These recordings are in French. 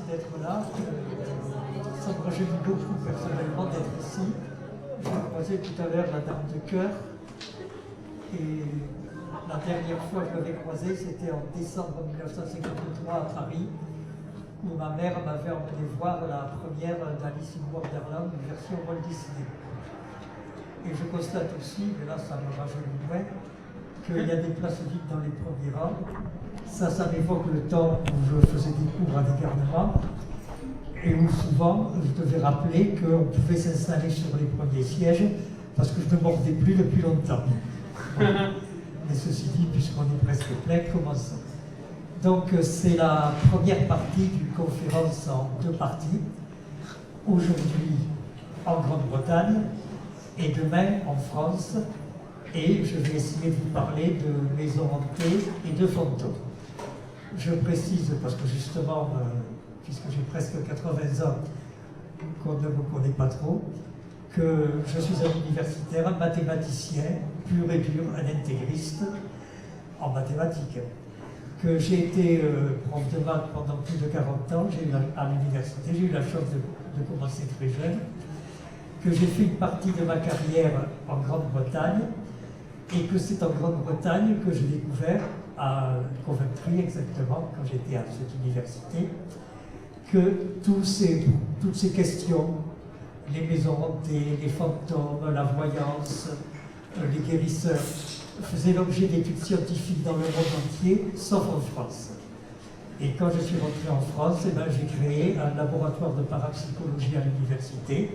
d'être là. Ça me rajeunit beaucoup personnellement d'être ici. J'ai croisé tout à l'heure la dame de cœur. Et la dernière fois que je l'avais croisée, c'était en décembre 1953 à Paris, où ma mère m'avait emmené voir la première d'Alice in Wonderland, une version Walt Disney. Et je constate aussi, mais là ça me rajeunit moins, qu'il y a des places vides dans les premiers rangs. Ça m'évoque le temps où je faisais des cours à des garnements et où souvent je devais rappeler qu'on pouvait s'installer sur les premiers sièges parce que je ne mordais plus depuis longtemps. Mais ceci dit, puisqu'on est presque plein, commençons. Donc c'est la première partie d'une conférence en deux parties. Aujourd'hui en Grande-Bretagne et demain en France. Et je vais essayer de vous parler de maisons hantées et de fantômes. Je précise, parce que justement, puisque j'ai presque 80 ans, qu'on ne me connaît pas trop, que je suis un universitaire, un mathématicien, pur et dur, un intégriste en mathématiques. Que j'ai été prof de maths pendant plus de 40 ans à l'université, j'ai eu la chance de commencer très jeune, que j'ai fait une partie de ma carrière en Grande-Bretagne, et que c'est en Grande-Bretagne que j'ai découvert, à Coventry exactement, quand j'étais à cette université, que toutes ces questions, les maisons hantées, les fantômes, la voyance, les guérisseurs, faisaient l'objet d'études scientifiques dans le monde entier, sauf en France. Et quand je suis rentré en France, j'ai créé un laboratoire de parapsychologie à l'université,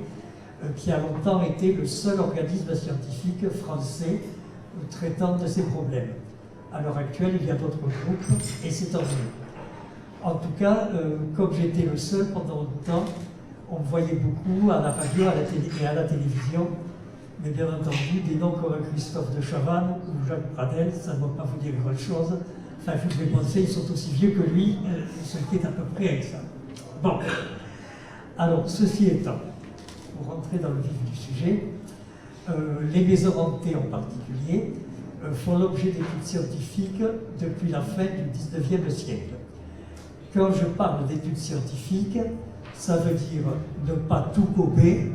qui a longtemps été le seul organisme scientifique français traitant de ces problèmes. À l'heure actuelle, il y a d'autres groupes, et c'est tant mieux. En tout cas, comme j'étais le seul pendant longtemps, on me voyait beaucoup à la radio et à la télévision, mais bien entendu, des noms comme Christophe de Chavannes ou Jacques Pradel, ça ne va pas vous dire grand-chose. Enfin, je vais penser, ils sont aussi vieux que lui, ce qui est à peu près avec ça. Bon, alors, ceci étant, pour rentrer dans le vif du sujet, les maisons hantées en particulier font l'objet d'études scientifiques depuis la fin du XIXe siècle. Quand je parle d'études scientifiques, ça veut dire ne pas tout gober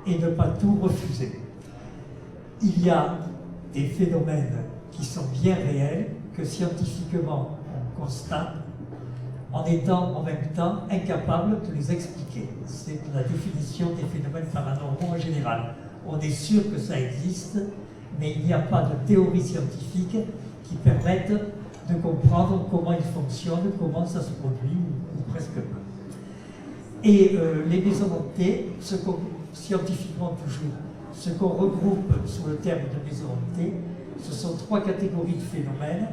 et ne pas tout refuser. Il y a des phénomènes qui sont bien réels, que scientifiquement on constate, en étant en même temps incapable de les expliquer. C'est la définition des phénomènes paranormaux en général. On est sûr que ça existe, mais il n'y a pas de théorie scientifique qui permette de comprendre comment il fonctionne, comment ça se produit, ou presque pas. Et les maisons hantées, scientifiquement toujours, ce qu'on regroupe sous le terme de maisons hantées, ce sont trois catégories de phénomènes.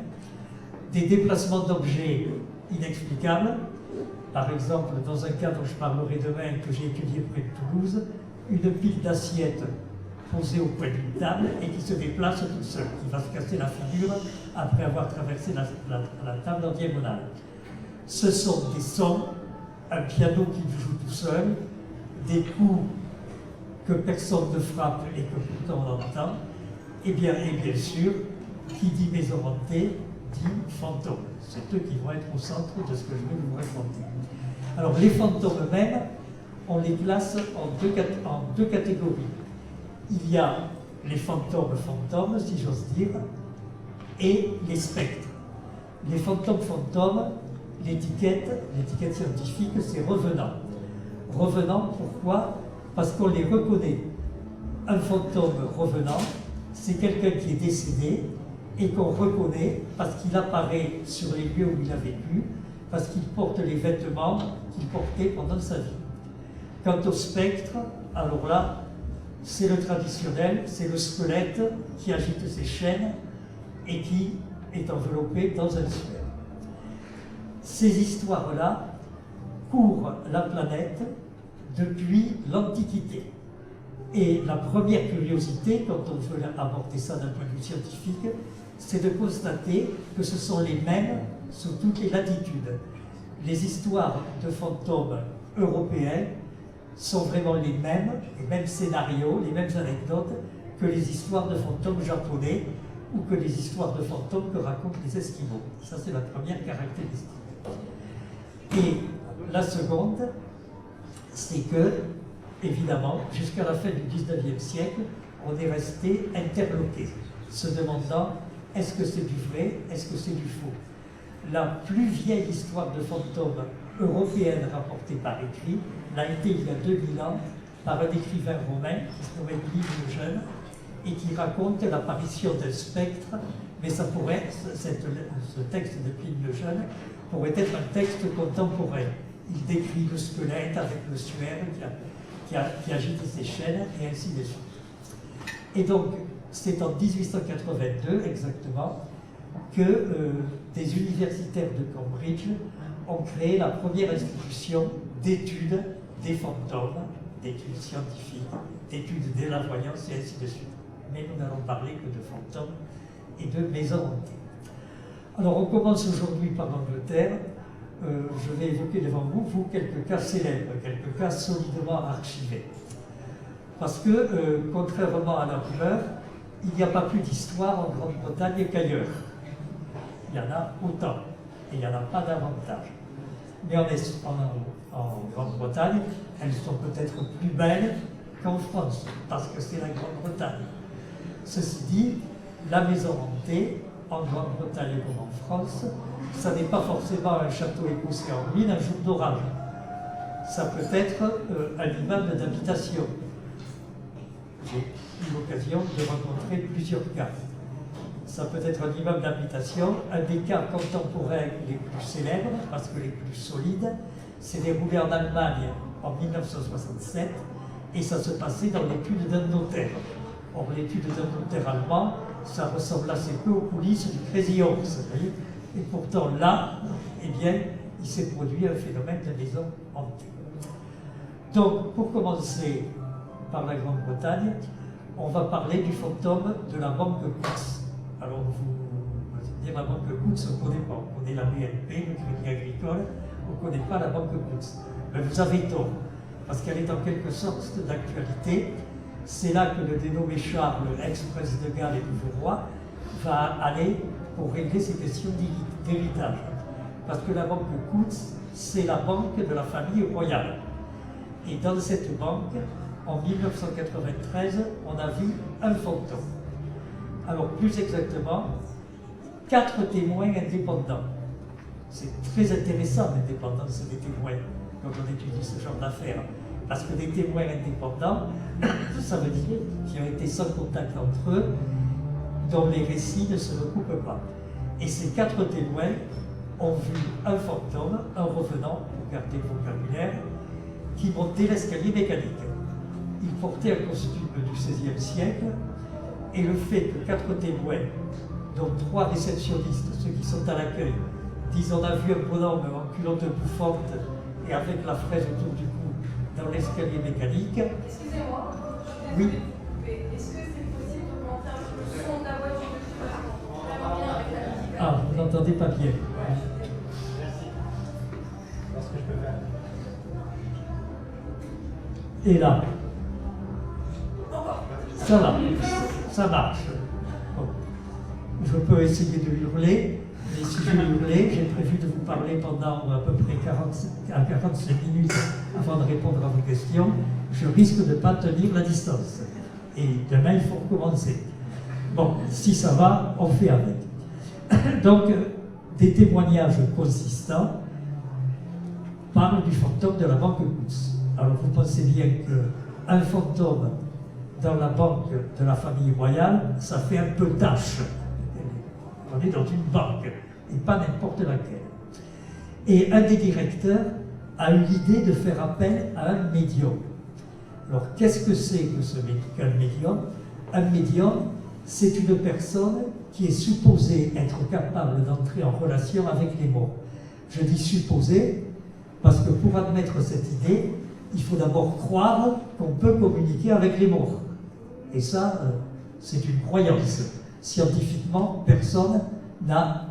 Des déplacements d'objets inexplicables, par exemple, dans un cas dont je parlerai demain, que j'ai étudié près de Toulouse, une pile d'assiettes posée au coin d'une table et qui se déplace tout seul, qui va se casser la figure après avoir traversé la table en diagonale. Ce sont des sons, un piano qui joue tout seul, des coups que personne ne frappe et que pourtant on entend, et bien sûr, qui dit maison hantée, dit fantômes. C'est eux qui vont être au centre de ce que je vais vous raconter. Alors les fantômes eux-mêmes, on les classe en deux catégories. Il y a les fantômes, si j'ose dire, et les spectres. Les fantômes, l'étiquette scientifique, c'est revenant. Revenant, pourquoi? Parce qu'on les reconnaît. Un fantôme revenant, c'est quelqu'un qui est décédé et qu'on reconnaît parce qu'il apparaît sur les lieux où il a vécu, parce qu'il porte les vêtements qu'il portait pendant sa vie. Quant au spectre, alors là, c'est le traditionnel, c'est le squelette qui agite ses chaînes et qui est enveloppé dans un suaire. Ces histoires-là courent la planète depuis l'Antiquité. Et la première curiosité, quand on veut aborder ça d'un point de vue scientifique, c'est de constater que ce sont les mêmes sous toutes les latitudes. Les histoires de fantômes européens sont vraiment les mêmes scénarios, les mêmes anecdotes que les histoires de fantômes japonais ou que les histoires de fantômes que racontent les Esquimaux. Ça, c'est la première caractéristique. Et la seconde, c'est que, évidemment, jusqu'à la fin du 19e siècle, on est resté interloqué, se demandant est-ce que c'est du vrai, est-ce que c'est du faux. La plus vieille histoire de fantômes européenne rapportée par écrit l'a été il y a 2000 ans par un écrivain romain qui se nommait Pline le Jeune et qui raconte l'apparition d'un spectre, mais ça pourrait, ce texte de Pline le Jeune pourrait être un texte contemporain. Il décrit le squelette avec le suaire qui agite ses chaînes et ainsi de suite. Et donc, c'est en 1882 exactement que des universitaires de Cambridge ont créé la première institution d'études des fantômes, d'études scientifiques, d'études de la voyance et ainsi de suite. Mais nous n'allons parler que de fantômes et de maisons hantées. Alors on commence aujourd'hui par l'Angleterre. Je vais évoquer devant vous quelques cas célèbres, quelques cas solidement archivés. Parce que, contrairement à la rumeur, il n'y a pas plus d'histoire en Grande-Bretagne qu'ailleurs. Il y en a autant, et il n'y en a pas davantage. Mais en Grande-Bretagne, elles sont peut-être plus belles qu'en France, parce que c'est la Grande-Bretagne. Ceci dit, la maison hantée, en Grande-Bretagne comme en France, ça n'est pas forcément un château écossais en ruine un jour d'orage. Ça peut être un immeuble d'habitation. J'ai eu l'occasion de rencontrer plusieurs cas. Ça peut être un immeuble d'habitation. Un des cas contemporains les plus célèbres, parce que les plus solides, s'est déroulé en Allemagne en 1967 et ça se passait dans l'étude d'un notaire. Or, l'étude d'un notaire allemand, ça ressemble assez peu aux coulisses du Crazy Horse. Et pourtant, là, eh bien, il s'est produit un phénomène de maison hantée. Donc, pour commencer par la Grande-Bretagne, on va parler du fantôme de la banque Coutts. Alors, vous dites, la banque Coutts, on ne connaît pas. On connaît la BNP, le Crédit Agricole, on ne connaît pas la banque Coutts. Mais vous avez tort, parce qu'elle est en quelque sorte d'actualité. C'est là que le dénommé Charles, ex-prince de Galles et nouveau roi, va aller pour régler ces questions d'héritage. Parce que la banque Coutts, c'est la banque de la famille royale. Et dans cette banque, en 1993, on a vu un fantôme. Alors, plus exactement, 4 témoins indépendants. C'est très intéressant, l'indépendance des témoins, quand on étudie ce genre d'affaires. Parce que des témoins indépendants, ça veut dire qu'ils ont été sans contact entre eux, dont les récits ne se recoupent pas. Et ces 4 témoins ont vu un fantôme, un revenant, pour garder le vocabulaire, qui montait l'escalier mécanique. Il portait un costume du XVIe siècle, et le fait que 4 témoins, dont 3 réceptionnistes, ceux qui sont à l'accueil, disent on a vu un bonhomme en culotte bouffante et avec la fraise autour du cou dans l'escalier mécanique. Excusez-moi, oui. Est-ce que c'est possible d'augmenter un peu le son de la voiture on entend vraiment bien avec la musique? Ah, vous n'entendez pas bien. Merci. Voir ce que je peux faire. Et là, Encore. ça va, ça marche. Bon. Je peux essayer de hurler, mais si je hurlais, j'ai prévu de vous parler pendant à peu près 45 minutes avant de répondre à vos questions. Je risque de ne pas tenir la distance. Et demain, il faut recommencer. Bon, si ça va, on fait avec. Donc, des témoignages consistants parlent du fantôme de la banque Coutts. Alors, vous pensez bien qu'un fantôme dans la banque de la famille royale, ça fait un peu tâche. On est dans une banque, et pas n'importe laquelle. Et un des directeurs a eu l'idée de faire appel à un médium. Alors, qu'est-ce que c'est qu'un médium? Un médium, c'est une personne qui est supposée être capable d'entrer en relation avec les morts. Je dis supposée parce que pour admettre cette idée, il faut d'abord croire qu'on peut communiquer avec les morts. Et ça, c'est une croyance. Scientifiquement, personne n'a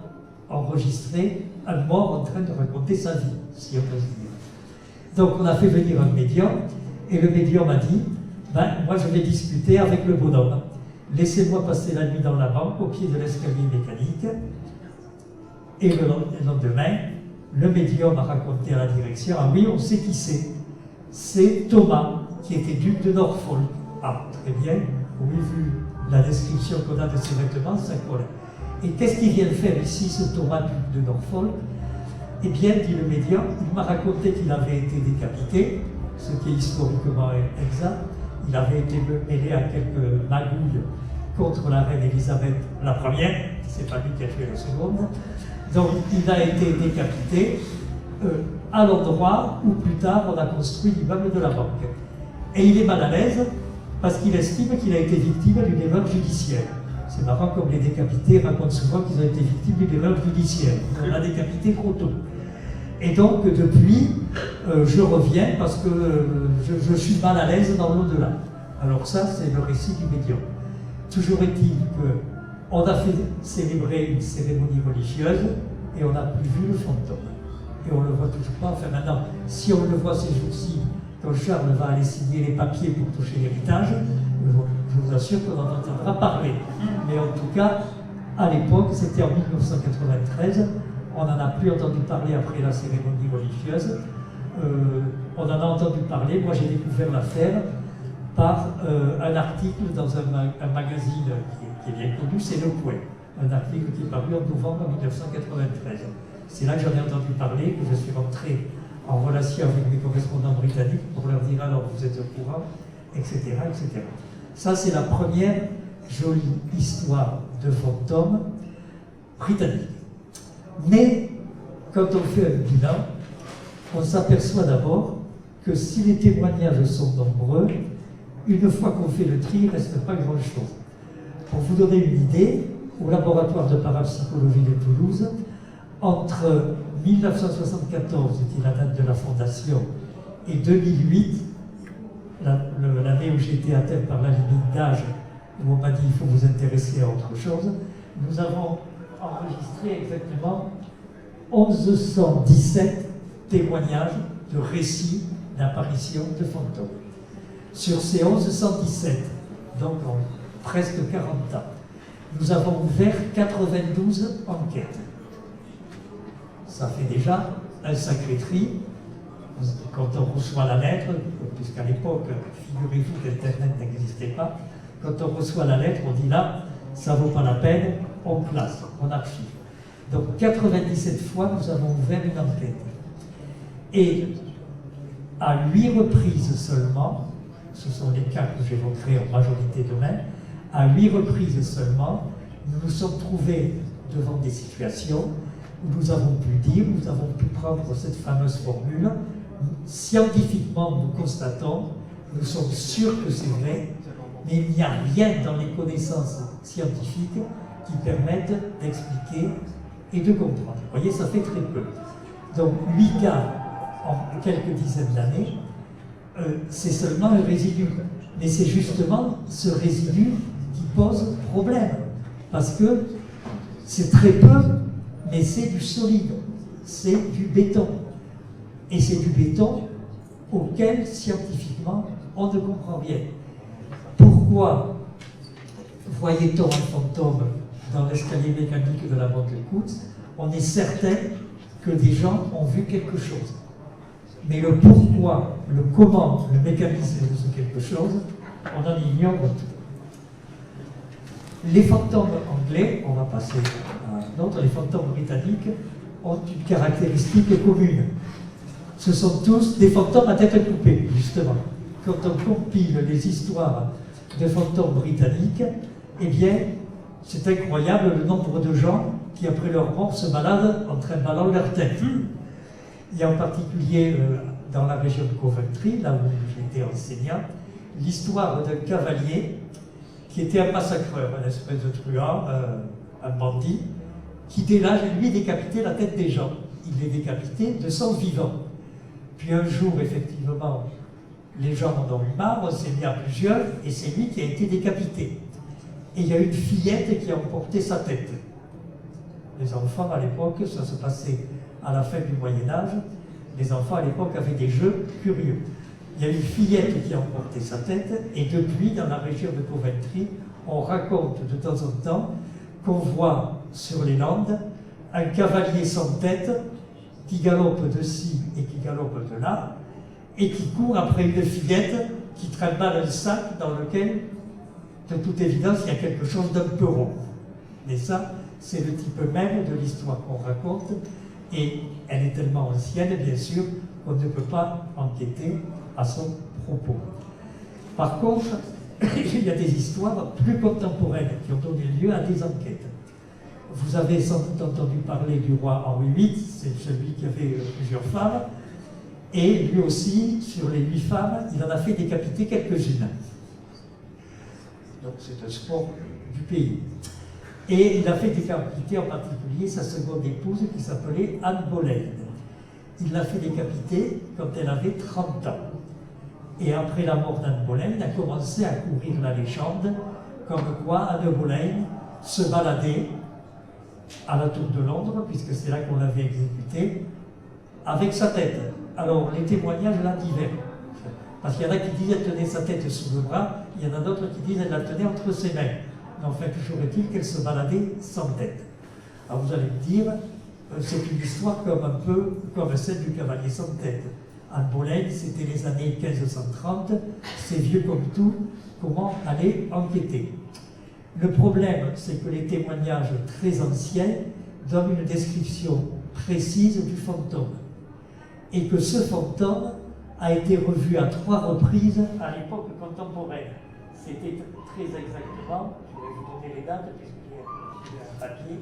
enregistré un mort en train de raconter sa vie, si on peut dire. Donc on a fait venir un médium, et le médium a dit, moi je vais discuter avec le bonhomme. Laissez-moi passer la nuit dans la banque, au pied de l'escalier mécanique, et le lendemain, le médium a raconté à la direction, ah oui, on sait qui c'est. C'est Thomas, qui était duc de Norfolk. Ah, très bien, oui, vu la description qu'on a de ses vêtements, ça colle. Et qu'est-ce qu'il vient faire ici, ce Thomas, duc de Norfolk? Eh bien, dit le médium, il m'a raconté qu'il avait été décapité, ce qui est historiquement exact. Il avait été mêlé à quelques magouilles contre la reine Élisabeth la première, c'est pas lui qui a tué la seconde. Donc, il a été décapité à l'endroit où plus tard on a construit l'immeuble de la banque. Et il est mal à l'aise parce qu'il estime qu'il a été victime d'une erreur judiciaire. C'est marrant comme les décapités racontent souvent qu'ils ont été victimes d'une erreur judiciaire. On l'a décapité trop tôt. Et donc depuis, je reviens parce que je suis mal à l'aise dans l'au-delà. Alors ça, c'est le récit du médium. Toujours est-il qu'on a fait célébrer une cérémonie religieuse et on n'a plus vu le fantôme. Et on ne le voit toujours pas. Enfin maintenant, si on le voit ces jours-ci, quand Charles va aller signer les papiers pour toucher l'héritage, je vous assure qu'on en entendra parler. Mais en tout cas, à l'époque, c'était en 1993, on n'en a plus entendu parler après la cérémonie religieuse. On en a entendu parler, moi j'ai découvert l'affaire par un article dans un magazine qui est bien connu, c'est Le Point. Un article qui est paru en novembre 1993. C'est là que j'en ai entendu parler, que je suis rentré en relation avec mes correspondants britanniques pour leur dire alors vous êtes au courant, etc. etc. Ça c'est la première jolie histoire de fantôme britannique. Mais quand on fait un bilan, on s'aperçoit d'abord que si les témoignages sont nombreux, une fois qu'on fait le tri, il ne reste pas grand-chose. Pour vous donner une idée, au laboratoire de parapsychologie de Toulouse, entre 1974, qui est la date de la fondation, et 2008, l'année où j'ai été atteint par la limite d'âge, où on m'a dit il faut vous intéresser à autre chose, nous avons enregistré exactement 1117 témoignages de récits d'apparitions de fantômes. Sur ces 1117, donc en presque 40 ans, nous avons ouvert 92 enquêtes. Ça fait déjà un sacré tri. Quand on reçoit la lettre, puisqu'à l'époque, figurez-vous qu'Internet n'existait pas, quand on reçoit la lettre, on dit là, ça ne vaut pas la peine, on classe, on archive. Donc 97 fois, nous avons ouvert une enquête. Et à 8 reprises seulement, ce sont les cas que j'évoquerai en majorité demain, à 8 reprises seulement, nous nous sommes trouvés devant des situations où nous avons pu dire, nous avons pu prendre cette fameuse formule, scientifiquement nous constatons, nous sommes sûrs que c'est vrai, mais il n'y a rien dans les connaissances scientifiques qui permettent d'expliquer et de comprendre. Vous voyez, ça fait très peu. Donc 8 cas en quelques dizaines d'années, c'est seulement un résidu. Mais c'est justement ce résidu qui pose problème. Parce que c'est très peu, mais c'est du solide, c'est du béton. Et c'est du béton auquel, scientifiquement, on ne comprend rien. Pourquoi voyait-on un fantôme dans l'escalier mécanique de la Montecoutte? On est certain que des gens ont vu quelque chose. Mais le pourquoi, le comment, le mécanisme de ce quelque chose, on en ignore tout. Les fantômes anglais, on va passer à un autre, les fantômes britanniques ont une caractéristique commune. Ce sont tous des fantômes à tête coupée, justement. Quand on compile les histoires de fantômes britanniques, eh bien, c'est incroyable le nombre de gens qui, après leur mort, se baladent en trimballant leur tête. Il y a en particulier, dans la région de Coventry, là où j'étais enseignant, l'histoire d'un cavalier qui était un massacreur, un espèce de truand, un bandit, qui dès l'âge, lui, décapitait la tête des gens. Il les décapitait de sang vivant. Puis un jour, effectivement, les gens en ont eu marre, on s'est mis à plusieurs, et c'est lui qui a été décapité. Et il y a une fillette qui a emporté sa tête. Les enfants, à l'époque, ça se passait à la fin du Moyen-Âge, les enfants, à l'époque, avaient des jeux curieux. Il y a une fillette qui a emporté sa tête, et depuis, dans la région de Coventry, on raconte de temps en temps qu'on voit sur les Landes un cavalier sans tête qui galope de ci et qui galope de là, et qui court après une fillette qui trimballe un sac dans lequel, de toute évidence, il y a quelque chose d'un peu rond. Mais ça, c'est le type même de l'histoire qu'on raconte, et elle est tellement ancienne, bien sûr, qu'on ne peut pas enquêter à son propos. Par contre, il y a des histoires plus contemporaines qui ont donné lieu à des enquêtes. Vous avez sans doute entendu parler du roi Henri VIII, c'est celui qui avait plusieurs femmes, et lui aussi, sur les 8 femmes, il en a fait décapiter quelques-unes. Donc c'est un sport du pays. Et il a fait décapiter en particulier sa seconde épouse qui s'appelait Anne Boleyn. Il l'a fait décapiter quand elle avait 30 ans. Et après la mort d'Anne Boleyn, a commencé à courir la légende comme quoi Anne Boleyn se baladait à la Tour de Londres, puisque c'est là qu'on l'avait exécutée, avec sa tête. Alors les témoignages là divers. Parce qu'il y en a qui disent qu'elle tenait sa tête sous le bras, il y en a d'autres qui disent qu'elle la tenait entre ses mains. Mais enfin, toujours est-il qu'elle se baladait sans tête. Alors vous allez me dire, c'est une histoire comme un peu comme celle du cavalier sans tête. Anne Boleyn, c'était les années 1530, c'est vieux comme tout, comment aller enquêter. Le problème, c'est que les témoignages très anciens donnent une description précise du fantôme. Et que ce fantôme a été revu à 3 reprises à l'époque contemporaine. C'était très exactement, je vais vous donner les dates puisque j'ai un papier,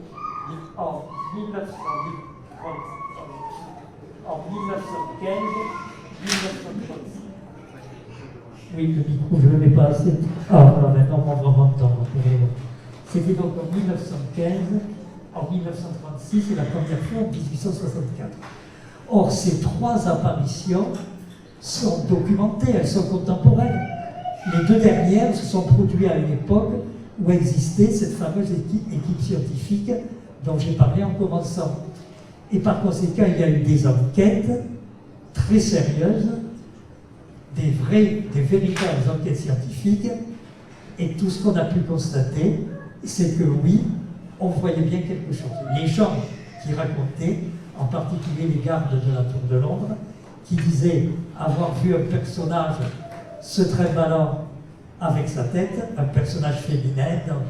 en 1915, 1936. Oui, le micro, je ne le mets pas assez. Ah, voilà, maintenant on va vraiment entendre. C'était donc en 1915, en 1936 et la première fois en 1864. Or, ces 3 apparitions sont documentées, elles sont contemporaines. Les 2 dernières se sont produites à une époque où existait cette fameuse équipe scientifique dont j'ai parlé en commençant. Et par conséquent, il y a eu des enquêtes très sérieuses, des véritables enquêtes scientifiques, et tout ce qu'on a pu constater, c'est que oui, on voyait bien quelque chose. Les gens qui racontaient, en particulier les gardes de la Tour de Londres, qui disaient avoir vu un personnage se trimballant avec sa tête, un personnage féminin dans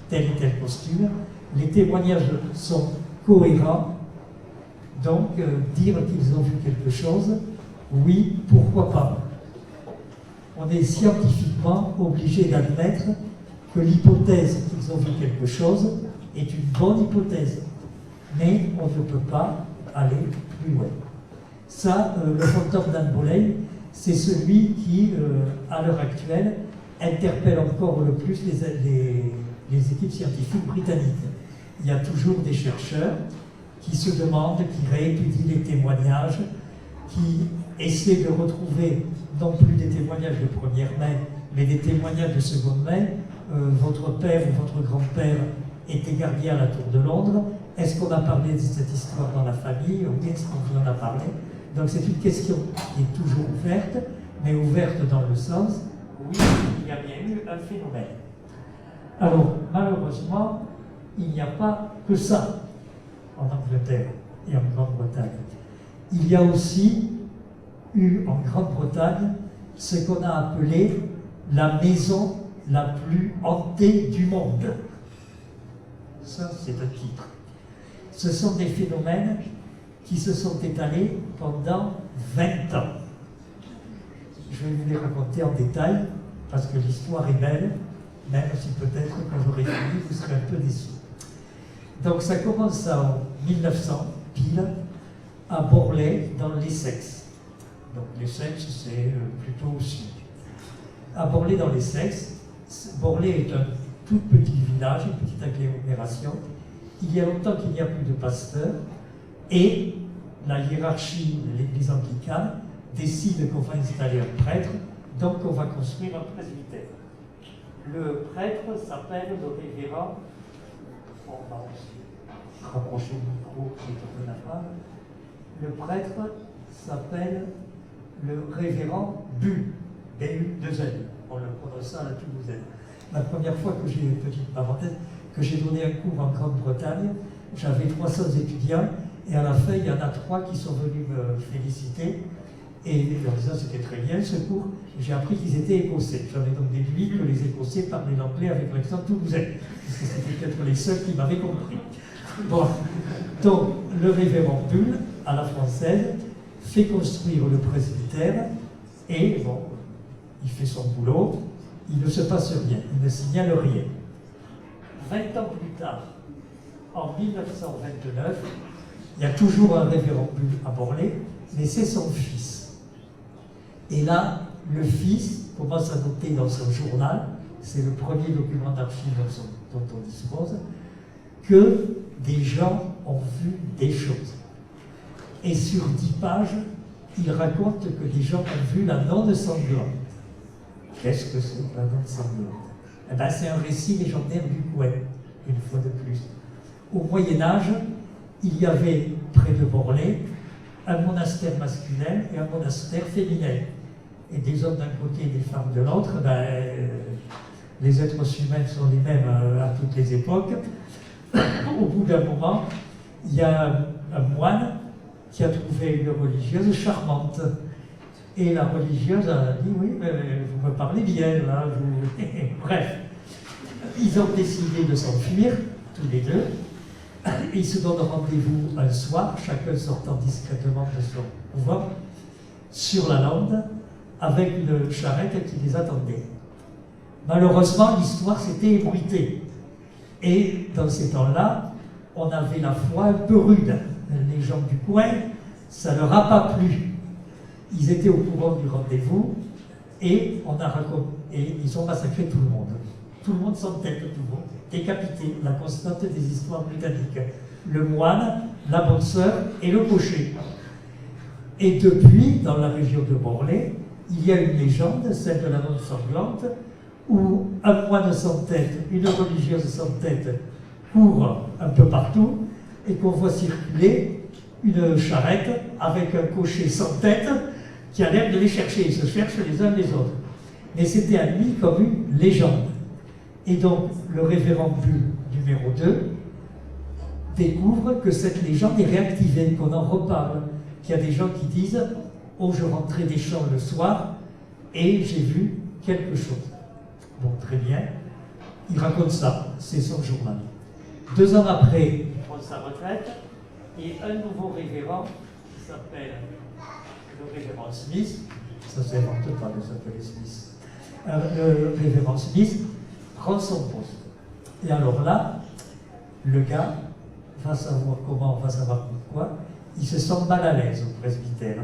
tel et tel costume. Les témoignages sont cohérents, donc dire qu'ils ont vu quelque chose, oui, pourquoi pas. On est scientifiquement obligé d'admettre que l'hypothèse qu'ils ont vu quelque chose est une bonne hypothèse, mais on ne peut pas aller plus loin. Ça, le fantôme d'Anne Boleyn, c'est celui qui, à l'heure actuelle, interpelle encore le plus les équipes scientifiques britanniques. Il y a toujours des chercheurs qui se demandent, qui réétudient les témoignages, qui essaient de retrouver non plus des témoignages de première main, mais des témoignages de seconde main. Votre père ou votre grand-père était gardien à la Tour de Londres. Est-ce qu'on a parlé de cette histoire dans la famille? Oui, est-ce qu'on vous en a parlé? Donc c'est une question qui est toujours ouverte, mais ouverte dans le sens, oui, il y a bien eu un phénomène. Alors, malheureusement, il n'y a pas que ça en Angleterre et en Grande-Bretagne. Il y a aussi eu en Grande-Bretagne ce qu'on a appelé la maison la plus hantée du monde. Ça, c'est un titre. Ce sont des phénomènes qui se sont étalés pendant 20 ans. Je vais vous les raconter en détail, parce que l'histoire est belle, même si peut-être quand j'aurai fini, vous serez un peu déçus. Donc ça commence en 1900, pile, à Borley, dans l'Essex. Donc l'Essex, c'est plutôt au sud. À Borley, dans l'Essex, Borley est un tout petit village, une petite agglomération. Il y a longtemps qu'il n'y a plus de pasteurs, et la hiérarchie de l'église anglicane décide qu'on va installer un prêtre, donc on va construire un presbytère. Le prêtre s'appelle le révérend, on va aussi rapprocher le micro qui est de la phrase. Le prêtre s'appelle le révérend Bu, B-U-2-N, on le prononce à la toulousaine. La première fois que j'ai, petite parenthèse, que j'ai donné un cours en Grande-Bretagne, j'avais 300 étudiants Et à la fin, il y en a 3 qui sont venus me féliciter. Et en disant c'était très bien ce cours, j'ai appris qu'ils étaient écossais. J'en ai donc déduit que les Écossais parlaient l'anglais avec l'accent toulousain, parce que c'était peut-être les seuls qui m'avaient compris. Bon, donc le révérend Bull, à la française, fait construire le presbytère, et bon, il fait son boulot, il ne se passe rien, il ne signale rien. 20 ans plus tard, en 1929, il y a toujours un révérend Bull à Morlaix, mais c'est son fils. Et là, le fils commence à noter dans son journal, c'est le premier document d'archives dont on dispose, que des gens ont vu des choses. Et sur 10 pages, il raconte que des gens ont vu la nonne sanglante. Qu'est-ce que c'est que la nonne sanglante? Eh bien, c'est un récit légendaire du coin, une fois de plus. Au Moyen-Âge, il y avait près de Morlaix un monastère masculin et un monastère féminin. Et des hommes d'un côté et des femmes de l'autre, les êtres humains sont les mêmes à toutes les époques. Au bout d'un moment, il y a un moine qui a trouvé une religieuse charmante. Et la religieuse a dit, oui, vous me parlez bien, là. Bref, ils ont décidé de s'enfuir, tous les deux. Et ils se donnent rendez-vous un soir, chacun sortant discrètement de son couvent, sur la lande, avec une charrette qui les attendait. Malheureusement, l'histoire s'était ébruitée. Et dans ces temps-là, on avait la foi un peu rude. Les gens du coin, ça ne leur a pas plu. Ils étaient au courant du rendez-vous et ils ont massacré tout le monde. Tout le monde sans tête, tout le monde décapité, la constante des histoires britanniques. Le moine, la bonne sœur et le cocher. Et depuis, dans la région de Morlaix, il y a une légende, celle de la nonne sanglante, où un moine sans tête, une religieuse sans tête, court un peu partout, et qu'on voit circuler une charrette avec un cocher sans tête qui a l'air de les chercher. Ils se cherchent les uns les autres. Mais c'était admis comme une légende. Et donc, le révérend Bull, numéro 2, découvre que cette légende est réactivée, qu'on en reparle, qu'il y a des gens qui disent « Oh, je rentrais des champs le soir et j'ai vu quelque chose. » Bon, très bien. Il raconte ça, c'est son journal. 2 ans après, il prend sa retraite et un nouveau révérend qui s'appelle le révérend Smith, ça ne s'invente pas de s'appeler Smith, le révérend Smith prend son poste. Et alors là, le gars va savoir comment, va savoir pourquoi, il se sent mal à l'aise au presbytère.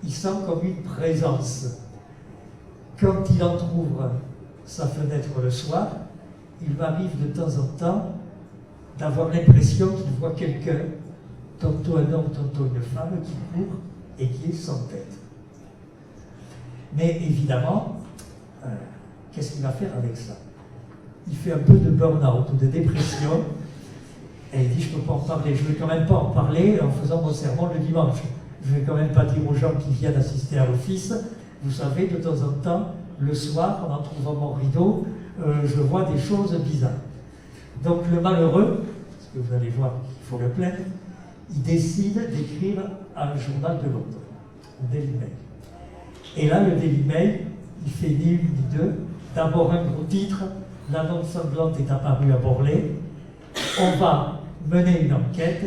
Il sent comme une présence. Quand il entrouvre sa fenêtre le soir, il m'arrive de temps en temps d'avoir l'impression qu'il voit quelqu'un, tantôt un homme, tantôt une femme, qui court et qui est sans tête. Mais évidemment, qu'est-ce qu'il va faire avec ça? Il fait un peu de burn-out ou de dépression, et il dit, je ne peux pas en parler, je ne vais quand même pas en parler en faisant mon sermon le dimanche. Je ne vais quand même pas dire aux gens qui viennent assister à l'office, vous savez, de temps en temps, le soir, en trouvant mon rideau, je vois des choses bizarres. Donc le malheureux, parce que vous allez voir qu'il faut le plaindre, il décide d'écrire à un journal de Londres, le Daily Mail. Et là, le Daily Mail, il fait ni une ni deux. D'abord un gros titre, la nonne sanglante est apparue à Morlaix. On va mener une enquête,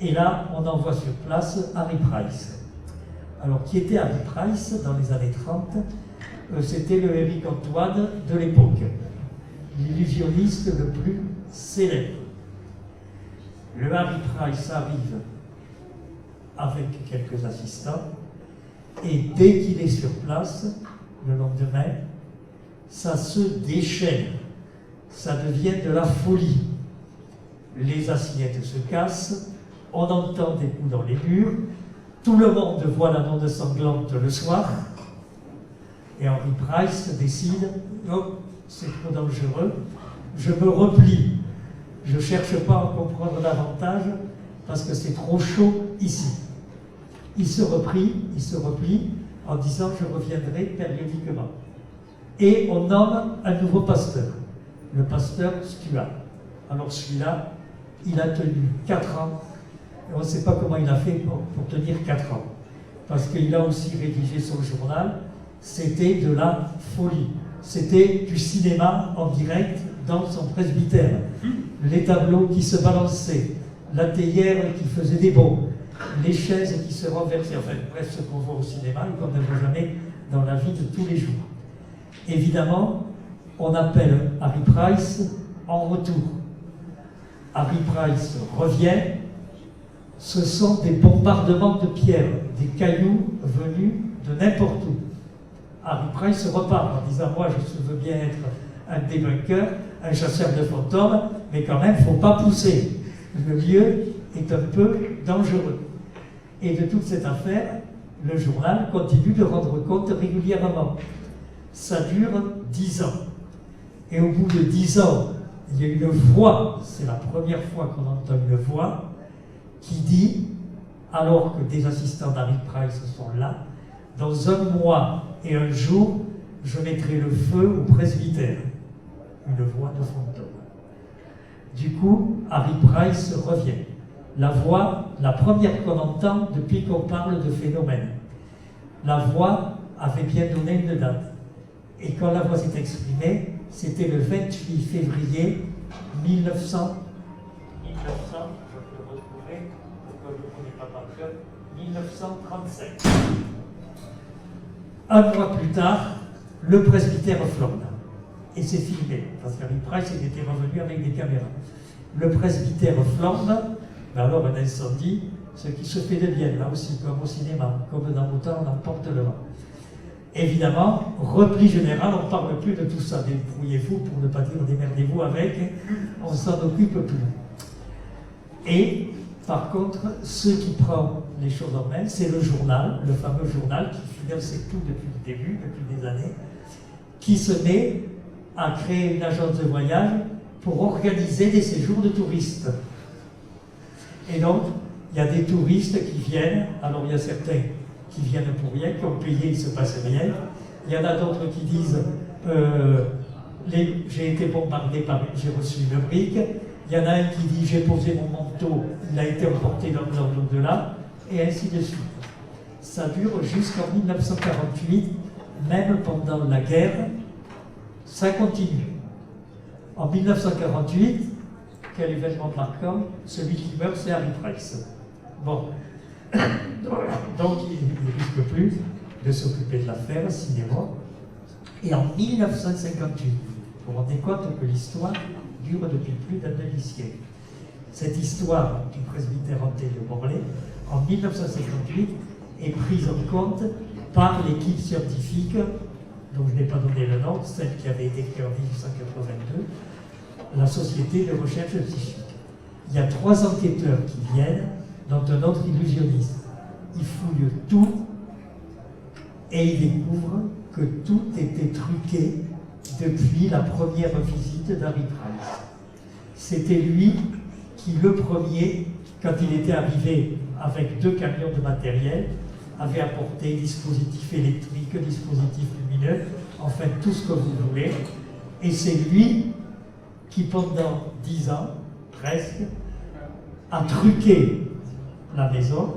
et là, on envoie sur place Harry Price. Alors, qui était Harry Price dans les années 30? C'était le Éric Antoine de l'époque, l'illusionniste le plus célèbre. Le Harry Price arrive avec quelques assistants, et dès qu'il est sur place, le lendemain, ça se déchaîne, ça devient de la folie. Les assiettes se cassent, on entend des coups dans les murs, tout le monde voit la nonne sanglante le soir, et Henry Price décide, oh, c'est trop dangereux, je me replie, je ne cherche pas à en comprendre davantage, parce que c'est trop chaud ici. Il se replie en disant, je reviendrai périodiquement. Et on nomme un nouveau pasteur, le pasteur Stuart. Alors celui-là, il a tenu 4 ans Et on ne sait pas comment il a fait pour tenir 4 ans. Parce qu'il a aussi rédigé son journal, c'était de la folie. C'était du cinéma en direct dans son presbytère. Les tableaux qui se balançaient, la théière qui faisait des bonds, les chaises qui se renversaient, enfin bref, ce qu'on voit au cinéma et qu'on ne voit jamais dans la vie de tous les jours. Évidemment, on appelle Harry Price en retour. Harry Price revient, ce sont des bombardements de pierres, des cailloux venus de n'importe où. Harry Price repart en disant « Moi, je veux bien être un débunker, un chasseur de fantômes, mais quand même, il ne faut pas pousser. Le lieu est un peu dangereux. » Et de toute cette affaire, le journal continue de rendre compte régulièrement. Ça dure 10 ans. Et au bout de 10 ans, il y a une voix, c'est la première fois qu'on entend une voix, qui dit, alors que des assistants d'Harry Price sont là, dans 1 mois et 1 jour, je mettrai le feu au presbytère. Une voix de fantôme. Du coup, Harry Price revient. La voix, la première qu'on entend depuis qu'on parle de phénomène. La voix avait bien donné une date. Et quand la voix s'est exprimée, c'était le 28 février 1900, je peux le retrouver, parce que je ne connais pas par cœur, 1935. 1 mois plus tard, le presbytère flambe. Et c'est filmé, parce qu'Harry Price était revenu avec des caméras. Le presbytère flambe, mais alors un incendie, ce qui se fait de bien, là aussi, comme au cinéma, comme dans Autant, on emporte le vent. Évidemment, repli général, on ne parle plus de tout ça, débrouillez-vous pour ne pas dire démerdez-vous avec, on s'en occupe plus. Et par contre, ce qui prend les choses en main, c'est le journal, le fameux journal qui finançait tout depuis le début, depuis des années, qui se met à créer une agence de voyage pour organiser des séjours de touristes. Et donc, il y a des touristes qui viennent, alors il y a certains qui viennent pour rien, qui ont payé, il ne se passe rien. Il y en a d'autres qui disent j'ai été bombardé par, j'ai reçu une brique. Il y en a un qui dit j'ai posé mon manteau, il a été emporté dans l'au-delà, et ainsi de suite. Ça dure jusqu'en 1948, même pendant la guerre, ça continue. En 1948, quel événement marquant, celui qui meurt, c'est Harry Price. Bon. Donc, il ne risque plus de s'occuper de l'affaire, cinéma. Et en 1958, vous vous rendez compte que l'histoire dure depuis plus d'un demi-siècle. Cette histoire du presbytère hanté de Morlaix, en 1958, est prise en compte par l'équipe scientifique, dont je n'ai pas donné le nom, celle qui avait été créée en 1882, la Société de recherche psychique. Il y a 3 enquêteurs qui viennent, dont un autre illusionniste. Ils fouillent tout et ils découvrent que tout était truqué depuis la première visite d'Harry Price. C'était lui qui, le premier, quand il était arrivé avec 2 camions de matériel, avait apporté dispositifs électriques, dispositifs lumineux, enfin tout ce que vous voulez. Et c'est lui qui, pendant 10 ans, presque, a truqué la maison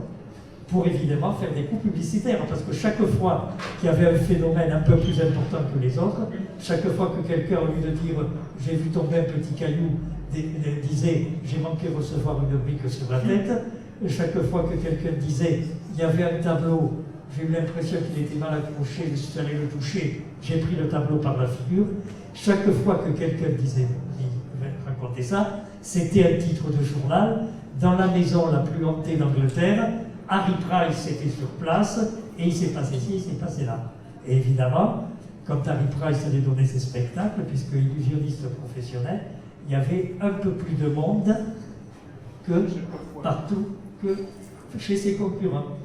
pour évidemment faire des coups publicitaires, parce que chaque fois qu'il y avait un phénomène un peu plus important que les autres, chaque fois que quelqu'un, au lieu de dire « j'ai vu tomber un petit caillou », disait « j'ai manqué recevoir une brique sur la tête », chaque fois que quelqu'un disait « il y avait un tableau, j'ai eu l'impression qu'il était mal accroché, je suis allé le toucher, j'ai pris le tableau par la figure », chaque fois que quelqu'un disait raconter ça, c'était un titre de journal. Dans la maison la plus hantée d'Angleterre, Harry Price était sur place, et il s'est passé ci, il s'est passé là. Et évidemment, quand Harry Price allait donner ses spectacles, puisque illusionniste professionnel, il y avait un peu plus de monde que partout, que chez ses concurrents.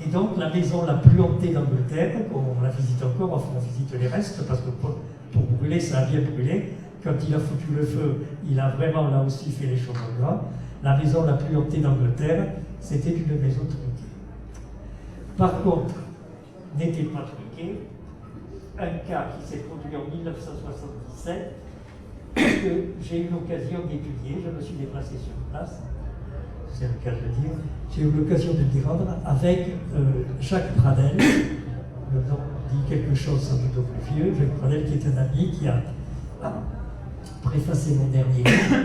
Et donc la maison la plus hantée d'Angleterre, on la visite encore, enfin on visite les restes, parce que pour brûler, ça a bien brûlé. Quand il a foutu le feu, il a vraiment là aussi fait les choses en gras. La maison la plus hantée d'Angleterre, c'était une maison truquée. Par contre, n'était pas truquée un cas qui s'est produit en 1977, que j'ai eu l'occasion d'étudier, je me suis déplacé sur place. c'est le cas de le dire, j'ai eu l'occasion de m'y rendre avec Jacques Pradel. Le nom dit quelque chose sans doute au plus vieux. Jacques Pradel qui est un ami qui a préfacé mon dernier livre.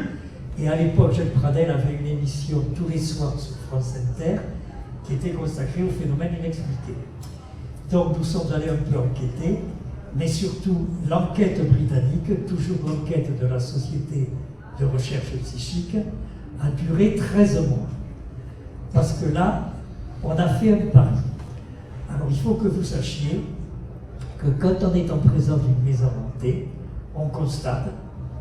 Et à l'époque, Jacques Pradel avait une émission tous les soirs sur France Inter qui était consacrée au phénomène inexpliqué. Donc nous sommes allés un peu enquêter, mais surtout l'enquête britannique, toujours l'enquête de la Société de recherche psychique, a duré 13 mois. Parce que là, on a fait un pari. Alors il faut que vous sachiez que quand on est en présence d'une maison hantée, on constate,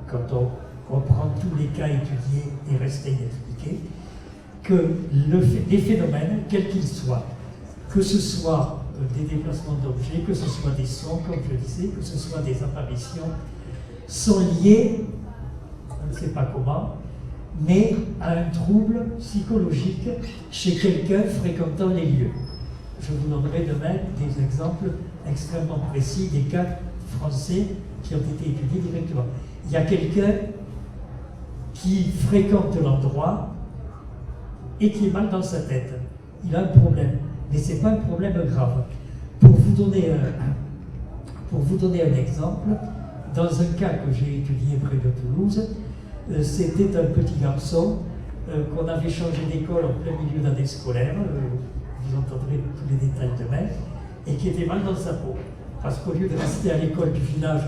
quand on reprend tous les cas étudiés et restés inexpliqués, que les phénomènes, quels qu'ils soient, que ce soit des déplacements d'objets, que ce soit des sons, comme je disais, que ce soit des apparitions, sont liés, on ne sait pas comment, mais à un trouble psychologique chez quelqu'un fréquentant les lieux. Je vous donnerai de même des exemples extrêmement précis des cas français qui ont été étudiés directement. Il y a quelqu'un qui fréquente l'endroit et qui est mal dans sa tête. Il a un problème, mais ce n'est pas un problème grave. Pour vous donner un exemple, dans un cas que j'ai étudié près de Toulouse, c'était un petit garçon qu'on avait changé d'école en plein milieu d'année scolaire, vous entendrez tous les détails demain, et qui était mal dans sa peau. Parce qu'au lieu de rester à l'école du village,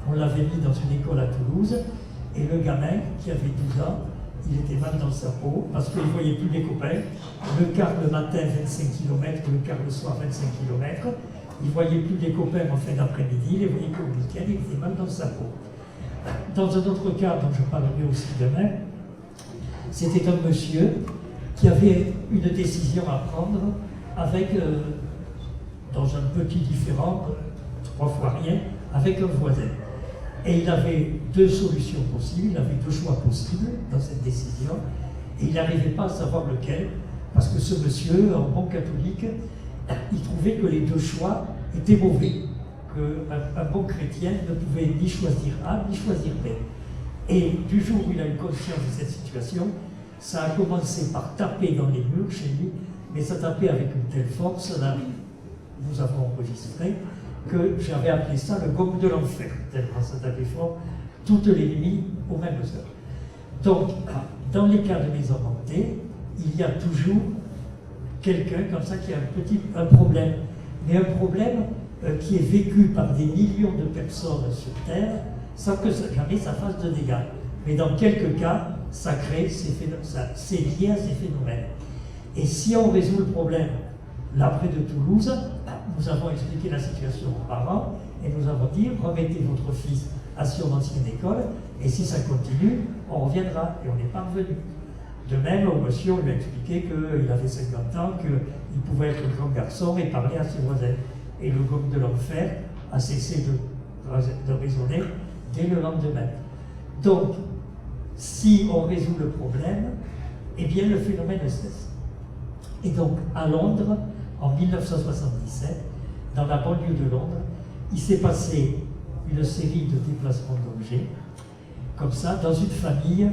on l'avait mis dans une école à Toulouse, et le gamin, qui avait 12 ans, il était mal dans sa peau, parce qu'il ne voyait plus les copains. Le quart le matin, 25 km, le quart le soir, 25 km. Il ne voyait plus les copains en fin d'après-midi, il les voyait qu'au week-end, il était mal dans sa peau. Dans un autre cas dont je parlerai aussi demain, c'était un monsieur qui avait une décision à prendre avec, dans un petit différend, 3 fois rien, avec un voisin. Et il avait 2 solutions possibles, il avait 2 choix possibles dans cette décision, et il n'arrivait pas à savoir lequel, parce que ce monsieur, en bon catholique, il trouvait que les 2 choix étaient mauvais, qu'un bon chrétien ne pouvait ni choisir A ni choisir B. Et du jour où il a eu conscience de cette situation, ça a commencé par taper dans les murs chez lui, mais ça tapait avec une telle force, là, nous avons enregistré, que j'avais appelé ça le gong de l'enfer, tellement ça tapait fort, toutes les nuits aux mêmes heures. Donc, dans les cas de maison hantée, il y a toujours quelqu'un comme ça qui a un problème, mais un problème qui est vécu par des millions de personnes sur Terre sans que jamais ça fasse de dégâts. Mais dans quelques cas, ça crée c'est lié à ces phénomènes. Et si on résout le problème, là près de Toulouse, nous avons expliqué la situation aux parents et nous avons dit remettez votre fils à son ancienne école et si ça continue, on reviendra et on n'est pas revenu. De même, au monsieur, on lui a expliqué qu'il avait 50 ans, qu'il pouvait être un grand garçon et parler à ses voisins. Et le gong de l'enfer a cessé de résonner dès le lendemain. Donc, si on résout le problème, eh bien le phénomène cesse. Et donc, à Londres, en 1977, dans la banlieue de Londres, il s'est passé une série de déplacements d'objets, comme ça, dans une famille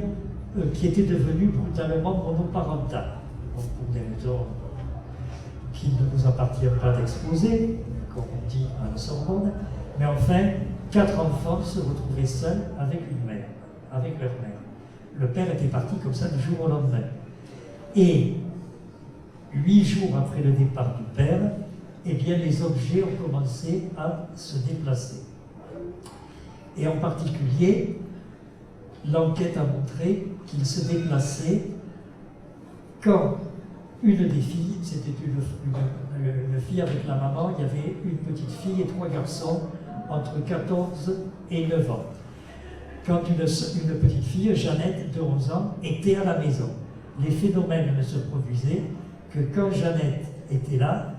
qui était devenue brutalement monoparentale. Donc, pour des raisons qu'il ne nous appartient pas d'exposer, comme on dit à la Sorbonne, mais enfin, 4 enfants se retrouvaient seuls avec une mère, avec leur mère. Le père était parti comme ça du jour au lendemain. Et 8 jours après le départ du père, eh bien, les objets ont commencé à se déplacer. Et en particulier, l'enquête a montré qu'ils se déplaçaient quand une des filles, c'était une fille avec la maman, il y avait une petite fille et 3 garçons entre 14 et 9 ans. Quand une petite fille, Jeannette, de 11 ans, était à la maison. Les phénomènes ne se produisaient que quand Jeannette était là,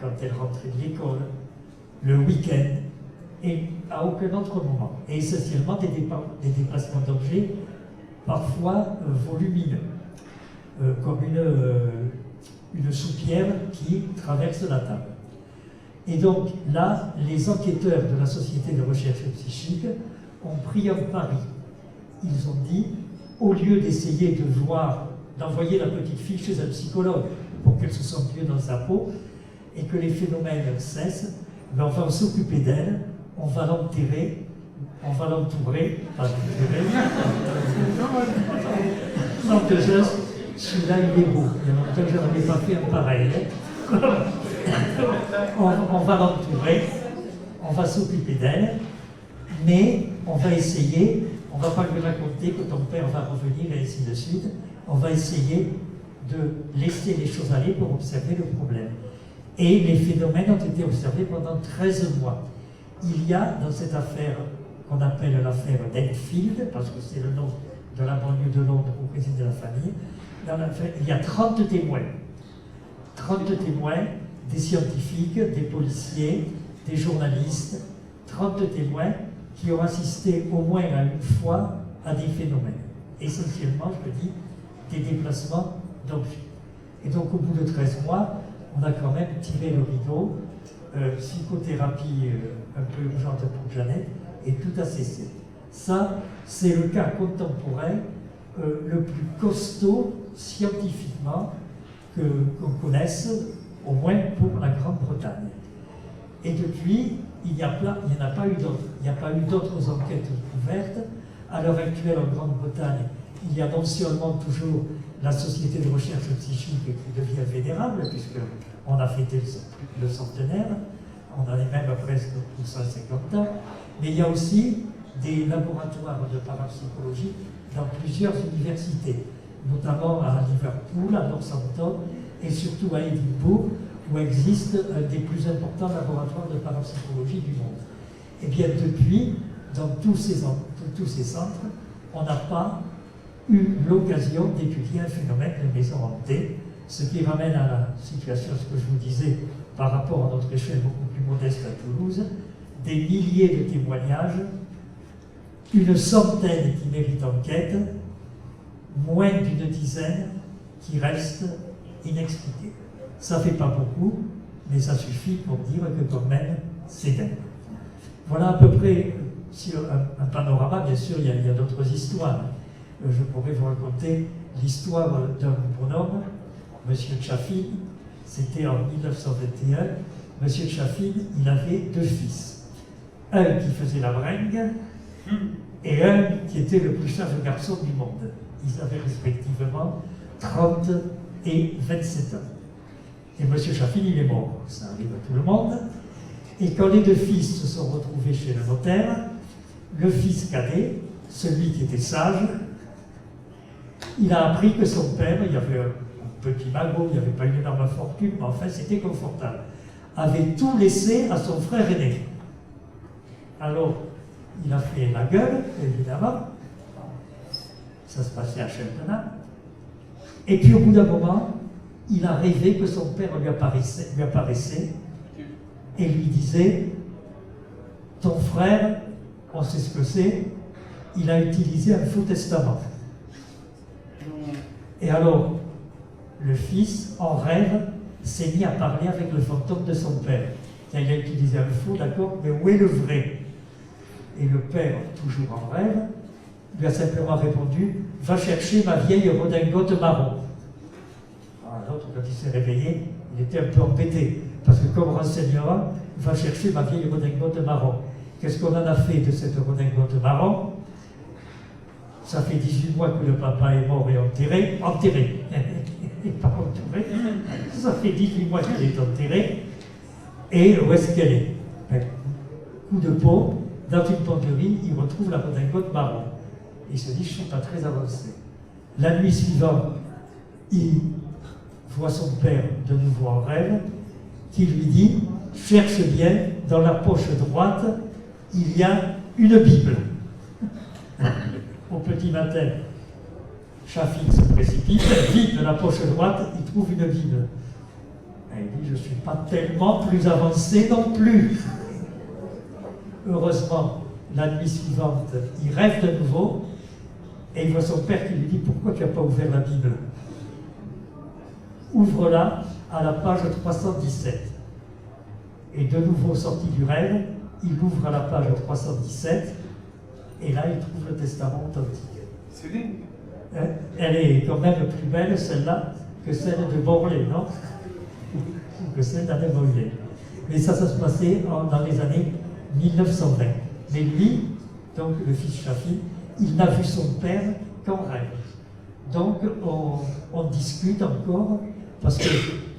quand elle rentrait de l'école, le week-end, et à aucun autre moment. Et essentiellement des déplacements d'objets, parfois volumineux, comme une soupière qui traverse la table. Et donc là, les enquêteurs de la Société de recherche psychique ont pris un pari. Ils ont dit, au lieu d'essayer de voir d'envoyer la petite fille chez un psychologue pour qu'elle se sente mieux dans sa peau et que les phénomènes cessent, mais on va s'occuper d'elle, on va l'enterrer, on va l'entourer, pas l'enterrer. Donc celui-là il est beau, il y a longtemps que je n'en ai pas fait un pareil. On va l'entourer, on va s'occuper d'elle, mais on va essayer, on ne va pas lui raconter que ton père va revenir et ainsi de suite, on va essayer de laisser les choses aller pour observer le problème. Et les phénomènes ont été observés pendant 13 mois. Il y a dans cette affaire qu'on appelle l'affaire d'Enfield, parce que c'est le nom de la banlieue de Londres où réside la famille, il y a 30 témoins. 30 témoins, des scientifiques, des policiers, des journalistes, 30 témoins qui ont assisté au moins à une fois à des phénomènes. Essentiellement, je le dis, des déplacements d'objets. Et donc au bout de 13 mois, on a quand même tiré le rideau, psychothérapie un peu urgente pour Jeannette, et tout a cessé. Ça, c'est le cas contemporain le plus costaud scientifiquement qu'on connaisse, au moins pour la Grande-Bretagne. Et depuis, il n'y en a pas eu d'autres. Il n'y a pas eu d'autres enquêtes ouvertes. À l'heure actuelle, en Grande-Bretagne, il y a non seulement toujours la Société de recherche psychique qui devient vénérable, puisqu'on a fêté le centenaire, on en est même presque pour 150 ans, mais il y a aussi des laboratoires de parapsychologie dans plusieurs universités, notamment à Liverpool, à Northampton et surtout à Édimbourg, où existe un des plus importants laboratoires de parapsychologie du monde. Et bien depuis, dans tous ces centres, on n'a pas eu l'occasion d'étudier un phénomène de maison hantée, ce qui ramène à la situation, ce que je vous disais, par rapport à notre échelle beaucoup plus modeste à Toulouse, des milliers de témoignages, une centaine qui méritent enquête, moins d'une dizaine qui restent inexpliqués. Ça ne fait pas beaucoup, mais ça suffit pour dire que quand même, c'est dingue. Voilà à peu près sur un panorama. Bien sûr, il y a d'autres histoires. Je pourrais vous raconter l'histoire d'un bonhomme, M. Chaffin. C'était en 1921. M. Chaffin, il avait 2 fils. Un qui faisait la bringue et un qui était le plus sage garçon du monde. Ils avaient respectivement 30 et 27 ans. Et M. Chaffin, il est mort. Ça arrive à tout le monde. Et quand les 2 fils se sont retrouvés chez le notaire, le fils cadet, celui qui était sage, il a appris que son père, il y avait un petit magot, il n'y avait pas une énorme fortune, mais enfin c'était confortable, avait tout laissé à son frère aîné. Alors, il a fait la gueule, évidemment. Ça se passait à Cheltenham. Et puis au bout d'un moment, il a rêvé que son père lui apparaissait et lui disait « Ton frère, on sait ce que c'est, il a utilisé un faux testament. » Et alors, le fils, en rêve, s'est mis à parler avec le fantôme de son père. Il a utilisé un faux, d'accord, mais où est le vrai? Et le père, toujours en rêve, lui a simplement répondu « Va chercher ma vieille redingote marron. » L'autre, quand il s'est réveillé, il était un peu embêté, parce que comme renseignement, va chercher ma vieille redingote marron. Qu'est-ce qu'on en a fait de cette redingote marron? Ça fait 18 mois que le papa est mort et enterré, et pas enterré, ça fait 18 mois qu'il est enterré, et où est-ce qu'elle est? Coup de peau, dans une penderie, il retrouve la redingote marron. Il se dit, je ne suis pas très avancé. La nuit suivante, il voit son père de nouveau en rêve, qui lui dit, cherche bien, dans la poche droite, il y a une Bible. Au petit matin, Chaffin se précipite, vide de la poche droite, il trouve une Bible. Et il dit, je ne suis pas tellement plus avancé non plus. Heureusement, la nuit suivante, il rêve de nouveau, et il voit son père qui lui dit, pourquoi tu n'as pas ouvert la Bible? Ouvre-la à la page 317. Et de nouveau sorti du rêve, il ouvre à la page 317, et là il trouve le testament authentique. C'est dingue. Elle est quand même plus belle, celle-là, que celle de Borlée, non? Ou que celle d'Anne Boyer. Mais ça se passait dans les années 1920. Mais lui, donc le fils Chafi, il n'a vu son père qu'en rêve. Donc on discute encore, parce que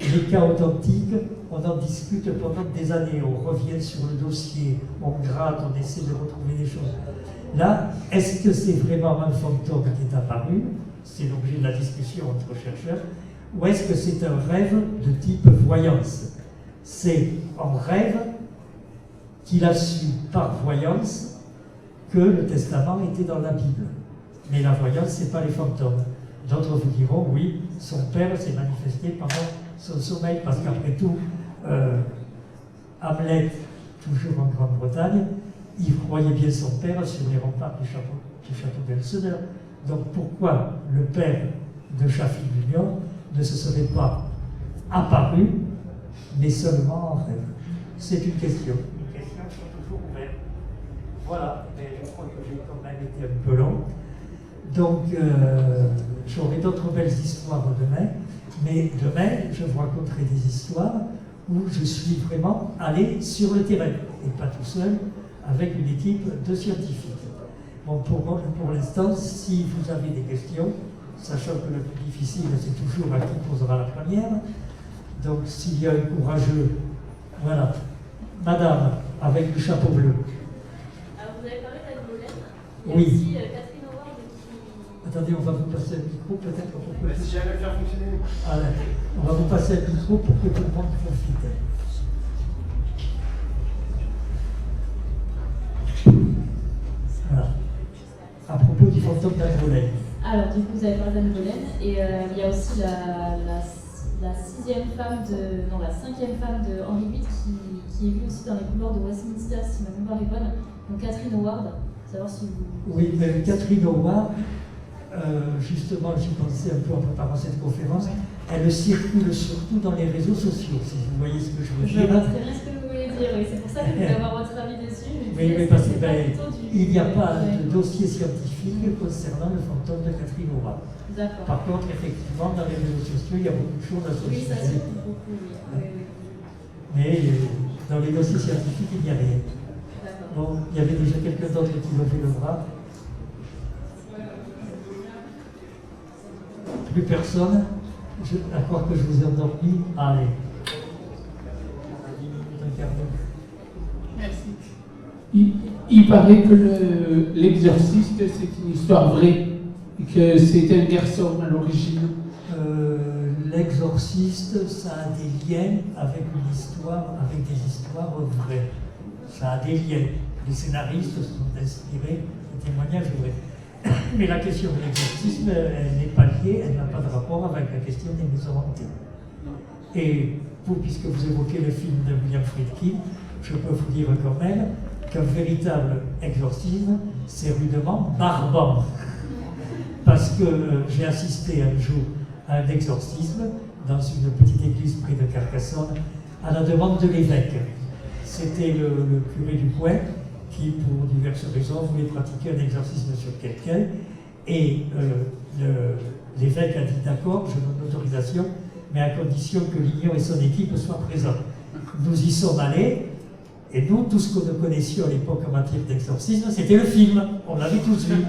les cas authentiques, on en discute pendant des années, on revient sur le dossier, on gratte, on essaie de retrouver des choses. Là, est-ce que c'est vraiment un fantôme qui est apparu? C'est l'objet de la discussion entre chercheurs. Ou est-ce que c'est un rêve de type voyance? C'est en rêve qu'il a su par voyance que le testament était dans la Bible. Mais la voyance, ce n'est pas les fantômes. D'autres vous diront, oui, son père s'est manifesté pendant son sommeil, parce qu'après tout, Hamlet, toujours en Grande-Bretagne, il croyait bien son père sur les remparts du château d'Elseneur. Donc pourquoi le père de Chafi Junior ne se serait pas apparu, mais seulement en rêve? C'est une question. Les questions sont toujours ouvertes. Voilà, mais je crois que j'ai quand même été un peu long. Donc, j'aurai d'autres belles histoires demain, mais demain, je vous raconterai des histoires où je suis vraiment allé sur le terrain, et pas tout seul, avec une équipe de scientifiques. Bon, pour l'instant, si vous avez des questions, sachant que le plus difficile, c'est toujours à qui posera la première, donc s'il y a un courageux, voilà, madame, avec le chapeau bleu. Alors, vous avez parlé d'Anne Boleyn. Oui. Il y a aussi Catherine Howard qui... Attendez, on va vous passer le micro peut-être pour que... Si j'arrive à le faire fonctionner. Allez, on va vous passer le micro pour que tout le monde profite. Voilà. À propos du fantôme d'Anne Boleyn. Alors, du coup, vous avez parlé d'Anne Boleyn, et il y a aussi la cinquième femme de Henri VIII qui est vue aussi dans les couloirs de Westminster, si ma mémoire est bonne, donc Catherine Howard. Savoir si vous... Oui, mais Catherine Howard, justement, j'y pensais un peu en préparant cette conférence, elle circule surtout dans les réseaux sociaux, si vous voyez ce que je veux Je dire. vois très bien ce que vous voulez dire, oui. C'est pour ça que je voulais avoir votre avis dessus. Oui, mais parce qu'il n'y a pas de dossier scientifique concernant le fantôme de Catherine Howard. D'accord. Par contre, effectivement, dans les réseaux sociaux, il y a beaucoup de choses à Oui, ça solliciter. circule beaucoup, oui. Oui. Mais dans les dossiers scientifiques, il n'y a rien. D'accord. Bon, il y avait déjà quelqu'un d'autre qui levait le bras. Plus personne. À croire que je vous ai endormi. Allez. Merci. Il paraît que l'exorciste, c'est une histoire vraie, et que c'était un garçon à l'origine. L'exorciste, ça a des liens avec une histoire, avec des histoires vraies. Ça a des liens. Les scénaristes se sont inspirés de témoignages vrais. Mais la question de l'exorcisme, elle n'est pas liée, elle n'a pas de rapport avec la question des maisons hantées. Et vous, puisque vous évoquez le film de William Friedkin, je peux vous dire quand même qu'un véritable exorcisme, c'est rudement barbant. Parce que j'ai assisté un jour à un exorcisme dans une petite église près de Carcassonne, à la demande de l'évêque. C'était le curé du coin qui, pour diverses raisons, voulait pratiquer un exorcisme sur quelqu'un. Et l'évêque a dit d'accord, je donne l'autorisation, mais à condition que l'Union et son équipe soient présents. Nous y sommes allés, et nous, tout ce que nous connaissions à l'époque en matière d'exorcisme, c'était le film. On l'avait tous vu.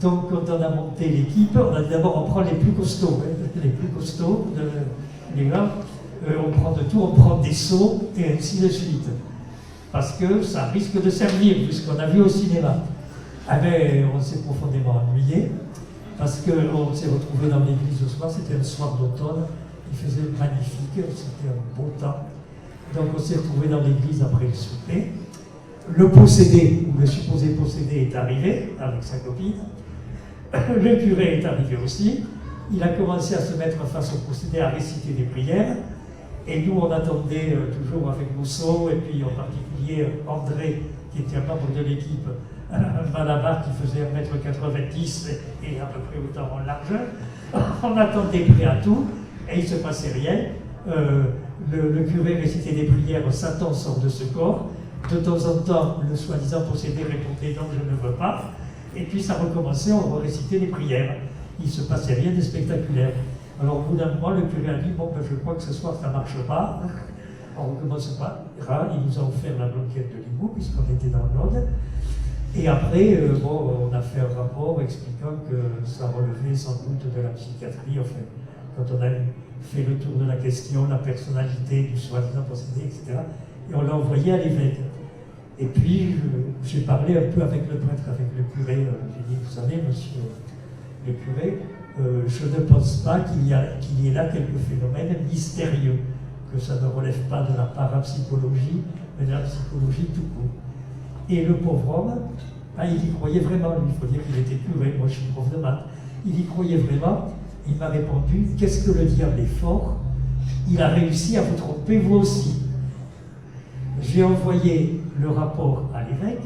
Donc, quand on a monté l'équipe, on a dit d'abord, on prend les plus costauds, les plus costauds, les gars, on prend de tout, on prend des seaux, et ainsi de suite. Parce que ça risque de servir, puisqu'on a vu au cinéma. Ah ben, on s'est profondément ennuyé, parce qu'on s'est retrouvé dans l'église ce soir, c'était un soir d'automne, il faisait magnifique, c'était un beau temps. Donc on s'est retrouvé dans l'église après le souper. Le possédé, ou le supposé possédé, est arrivé avec sa copine. Le curé est arrivé aussi. Il a commencé à se mettre face au possédé, à réciter des prières. Et nous, on attendait toujours avec Rousseau, et puis en particulier André, qui était un membre de l'équipe, un malabar qui faisait 1m90 et à peu près autant en largeur. On attendait prêt à tout, et il ne se passait rien. Le curé récitait des prières, Satan sort de ce corps. De temps en temps, le soi-disant possédé répondait non, je ne veux pas. Et puis ça recommençait, on récitait des prières. il ne se passait rien de spectaculaire. Alors au bout d'un moment, le curé a dit, bon, ben, je crois que ce soir ça ne marche pas, on ne recommence pas. Il nous a offert la blanquette de Limoux, puisqu'on était dans l'Aude. Et après, on a fait un rapport expliquant que ça relevait sans doute de la psychiatrie, enfin, quand on a fait le tour de la question, la personnalité du soi-disant possédé, etc. Et on l'a envoyé à l'évêque. Et puis, j'ai parlé un peu avec le prêtre, avec le curé. J'ai dit, vous savez, monsieur le curé, je ne pense pas qu'il y ait là quelques phénomènes mystérieux, que ça ne relève pas de la parapsychologie, mais de la psychologie tout court. Et le pauvre homme, il y croyait vraiment, lui, il faut dire qu'il était curé, moi je suis prof de maths, il y croyait vraiment, il m'a répondu, qu'est-ce que le diable est fort, il a réussi à vous tromper vous aussi. J'ai envoyé le rapport à l'évêque,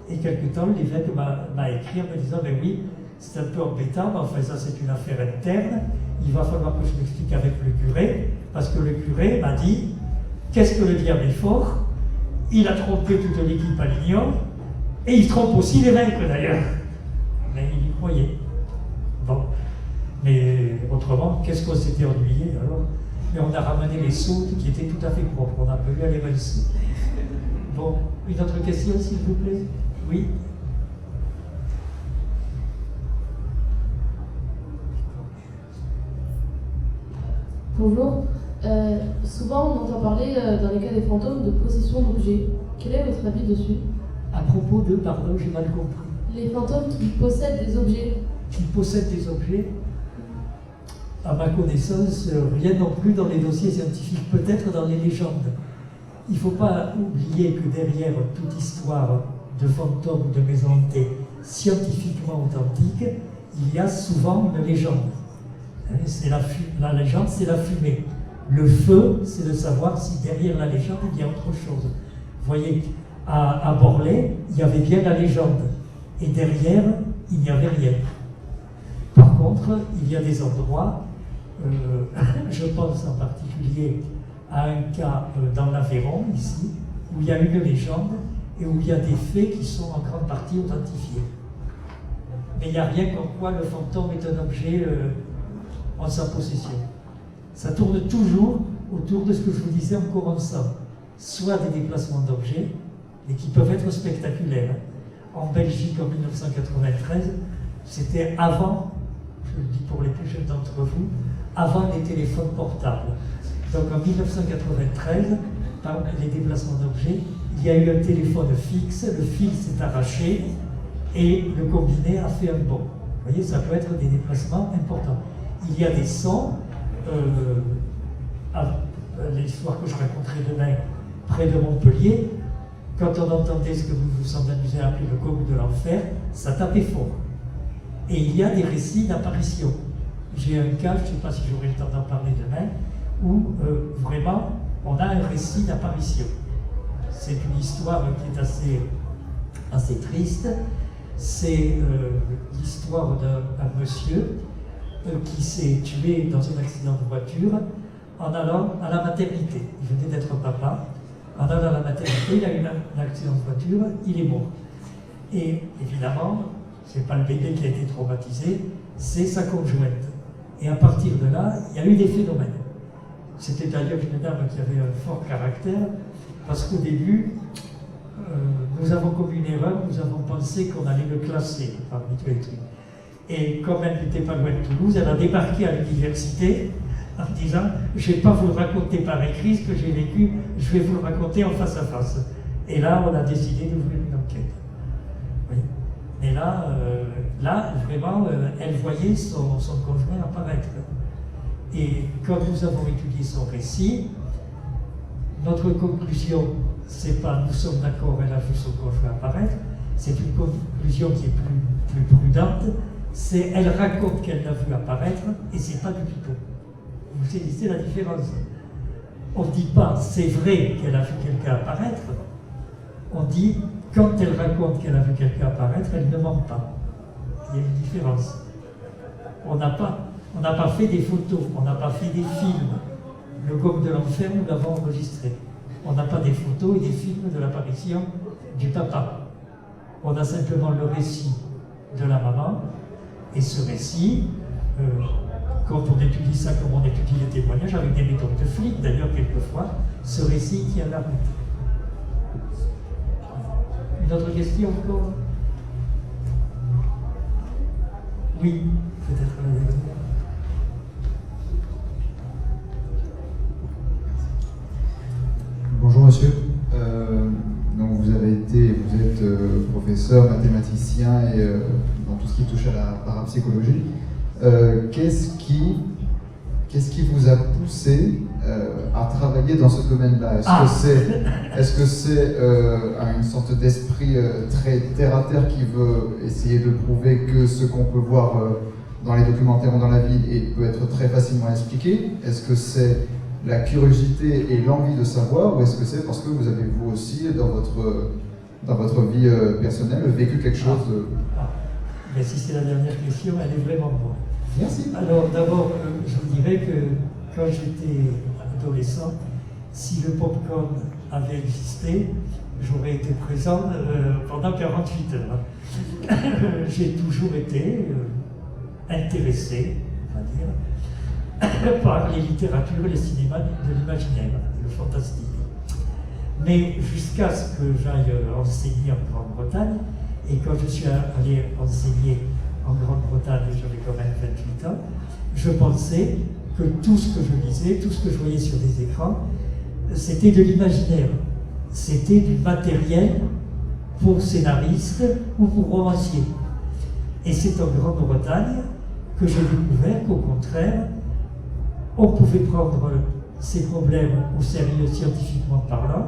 et quelque temps, l'évêque m'a écrit en me disant, mais oui, c'est un peu embêtant, mais enfin ça c'est une affaire interne, il va falloir que je m'explique avec le curé, parce que le curé m'a dit, qu'est-ce que le diable est fort, il a trompé toute l'équipe à Lignon, et il trompe aussi l'évêque d'ailleurs. Mais il y croyait. Bon. Mais autrement, qu'est-ce qu'on s'était ennuyé alors? Mais on a ramené les seaux qui étaient tout à fait propres, on n'a pas eu à les rincer. Bon, une autre question s'il vous plaît? Oui? Bonjour. Souvent, on entend parler, dans les cas des fantômes, de possession d'objets. Quel est votre avis dessus? À propos de, pardon, j'ai mal compris. Les fantômes qui possèdent des objets. Qui possèdent des objets? À ma connaissance, rien non plus dans les dossiers scientifiques, peut-être dans les légendes. Il ne faut pas oublier que derrière toute histoire de fantômes ou de maisons hantées scientifiquement authentique, il y a souvent une légende. La légende, c'est la fumée. Le feu, c'est de savoir si derrière la légende, il y a autre chose. Vous voyez, à Borlée, il y avait bien la légende. Et derrière, il n'y avait rien. Par contre, il y a des endroits, je pense en particulier à un cas dans l'Aveyron, ici, où il y a une légende et où il y a des faits qui sont en grande partie authentifiés. Mais il n'y a rien comme quoi le fantôme est un objet en sa possession. Ça tourne toujours autour de ce que je vous disais en commençant. Soit des déplacements d'objets, mais qui peuvent être spectaculaires. En Belgique, en 1993, c'était avant, je le dis pour les plus jeunes d'entre vous, avant les téléphones portables. Donc en 1993, par les déplacements d'objets, il y a eu un téléphone fixe, le fil s'est arraché et le combiné a fait un bond. Vous voyez, ça peut être des déplacements importants. Il y a des sons, l'histoire que je raconterai demain, près de Montpellier, quand on entendait ce que vous vous semblez amuser à appeler le coq de l'enfer, ça tapait fort. Et il y a des récits d'apparition. J'ai un cas, je ne sais pas si j'aurai le temps d'en parler demain, où vraiment on a un récit d'apparition. C'est une histoire qui est assez triste. C'est l'histoire d'un monsieur qui s'est tué dans un accident de voiture en allant à la maternité. Il venait d'être papa. En allant à la maternité, il a eu un accident de voiture, il est mort. Et évidemment, ce n'est pas le bébé qui a été traumatisé, c'est sa conjointe. Et à partir de là, il y a eu des phénomènes. C'était d'ailleurs une dame qui avait un fort caractère, parce qu'au début, nous avons commis une erreur, nous avons pensé qu'on allait le classer parmi tous les trucs. Et comme elle n'était pas loin de Toulouse, elle a débarqué à l'université en disant « Je ne vais pas vous le raconter par écrit ce que j'ai vécu, je vais vous le raconter en face à face ». Et là, on a décidé d'ouvrir une enquête. Oui. Et là, vraiment, elle voyait son conjoint apparaître. Et quand nous avons étudié son récit, notre conclusion, c'est pas « nous sommes d'accord, elle a vu son conjoint apparaître », c'est une conclusion qui est plus prudente, c'est elle raconte qu'elle l'a vu apparaître et c'est pas du pipeau. Vous saisissez la différence. On ne dit pas c'est vrai qu'elle a vu quelqu'un apparaître, on dit quand elle raconte qu'elle a vu quelqu'un apparaître, elle ne ment pas. Il y a une différence. On n'a pas fait des photos, on n'a pas fait des films. Le Coq de l'Enfer, nous l'avons enregistré. On n'a pas des photos et des films de l'apparition du papa. On a simplement le récit de la maman Et ce récit, quand on étudie ça comme on étudie les témoignages, avec des méthodes de flic d'ailleurs quelquefois, ce récit tient la route. Une autre question encore? Oui, peut-être la dernière. Bonjour monsieur, donc vous êtes professeur, mathématicien et dans tout ce qui touche à la parapsychologie. Qu'est-ce qui vous a poussé à travailler dans ce domaine-là? Est-ce que c'est une sorte d'esprit très terre-à-terre qui veut essayer de prouver que ce qu'on peut voir dans les documentaires ou dans la vie peut être très facilement expliqué? Est-ce que c'est la curiosité et l'envie de savoir, ou est-ce que c'est parce que vous avez vous aussi dans votre vie personnelle vécu quelque chose Mais si c'est la dernière question, elle est vraiment bonne. Merci. Alors d'abord, je vous dirais que quand j'étais adolescent, si le popcorn avait existé, j'aurais été présent pendant 48 heures. J'ai toujours été intéressé, on va dire, par les littératures et les cinémas de l'imaginaire, le fantastique. Mais jusqu'à ce que j'aille enseigner en Grande-Bretagne, et quand je suis allé enseigner en Grande-Bretagne, j'avais quand même 28 ans, je pensais que tout ce que je lisais, tout ce que je voyais sur des écrans, c'était de l'imaginaire. C'était du matériel pour scénaristes ou pour romanciers. Et c'est en Grande-Bretagne que j'ai découvert qu'au contraire, on pouvait prendre ces problèmes au sérieux scientifiquement parlant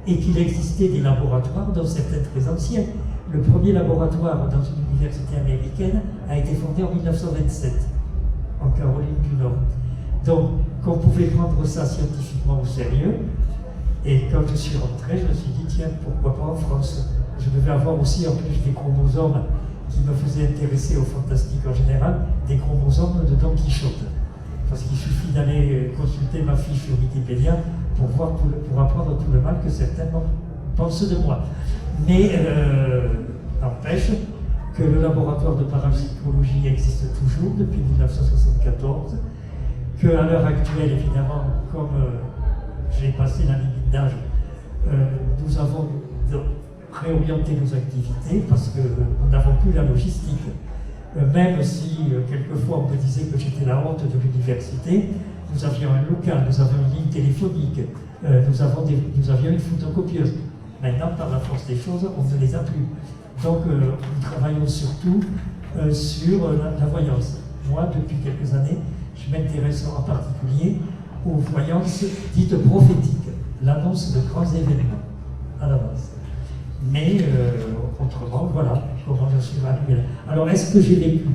et qu'il existait des laboratoires, dont certains très anciens. Le premier laboratoire dans une université américaine a été fondé en 1927, en Caroline du Nord. Donc, qu'on pouvait prendre ça scientifiquement au sérieux. Et quand je suis rentré, je me suis dit, tiens, pourquoi pas en France? Je devais avoir aussi, en plus des chromosomes qui me faisaient intéresser au fantastique en général, des chromosomes de Don Quichotte. Parce qu'il suffit d'aller consulter ma fiche sur Wikipédia pour apprendre tout le mal que certains pensent de moi. Mais n'empêche que le laboratoire de parapsychologie existe toujours depuis 1974, qu'à l'heure actuelle, évidemment, comme j'ai passé la limite d'âge, nous avons réorienté nos activités parce que nous n'avons plus la logistique. Même si quelquefois on me disait que j'étais la honte de l'université, nous avions un local, nous avions une ligne téléphonique, nous avions une photocopieuse. Maintenant, par la force des choses, on ne les a plus. Donc, nous travaillons surtout sur la voyance. Moi, depuis quelques années, je m'intéresse en particulier aux voyances dites prophétiques, l'annonce de grands événements à l'avance. Mais autrement, voilà comment je suis arrivé là. Alors, est-ce que j'ai vécu?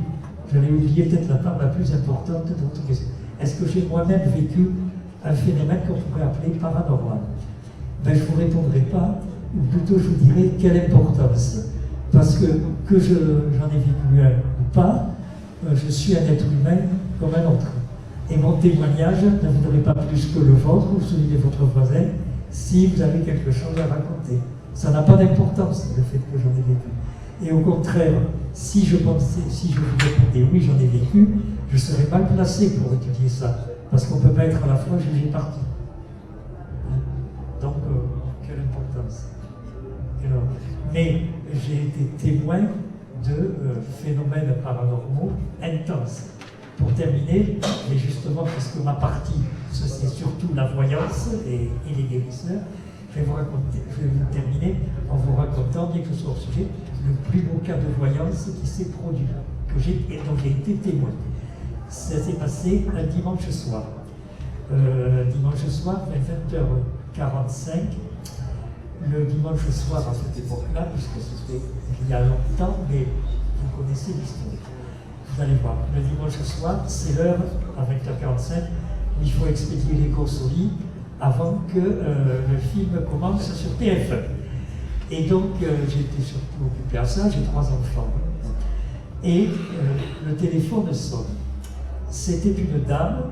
J'avais oublié peut-être la part la plus importante de votre question. Est-ce que j'ai moi-même vécu un phénomène qu'on pourrait appeler paranormal? Ben, je ne vous répondrai pas, ou plutôt je vous dirai quelle importance. Parce que j'en ai vécu un ou pas, je suis un être humain comme un autre. Et mon témoignage ne vaudrait pas plus que le vôtre ou celui de votre voisin si vous avez quelque chose à raconter. Ça n'a pas d'importance, le fait que j'en ai vécu. Et au contraire, si je vous répondais oui, j'en ai vécu, je serais mal placé pour étudier ça. Parce qu'on ne peut pas être à la fois jugé parti. Donc, quelle importance. Alors, mais j'ai été témoin de phénomènes paranormaux intenses. Pour terminer, et justement, puisque ma partie, c'est surtout la voyance et les guérisseurs, je vais vous terminer en vous racontant, bien que ce soit au sujet, le plus beau cas de voyance qui s'est produit, dont j'ai été témoin. Ça s'est passé un dimanche soir. Dimanche soir, à 20h45. Le dimanche soir, à cette époque-là, puisque c'était il y a longtemps, mais vous connaissez l'histoire. Vous allez voir, le dimanche soir, c'est l'heure, à 20h45, où il faut expédier les gosses au lit avant que le film commence sur TF1. Et donc, j'étais surtout occupé à ça, j'ai 3 enfants. Et le téléphone sonne. C'était une dame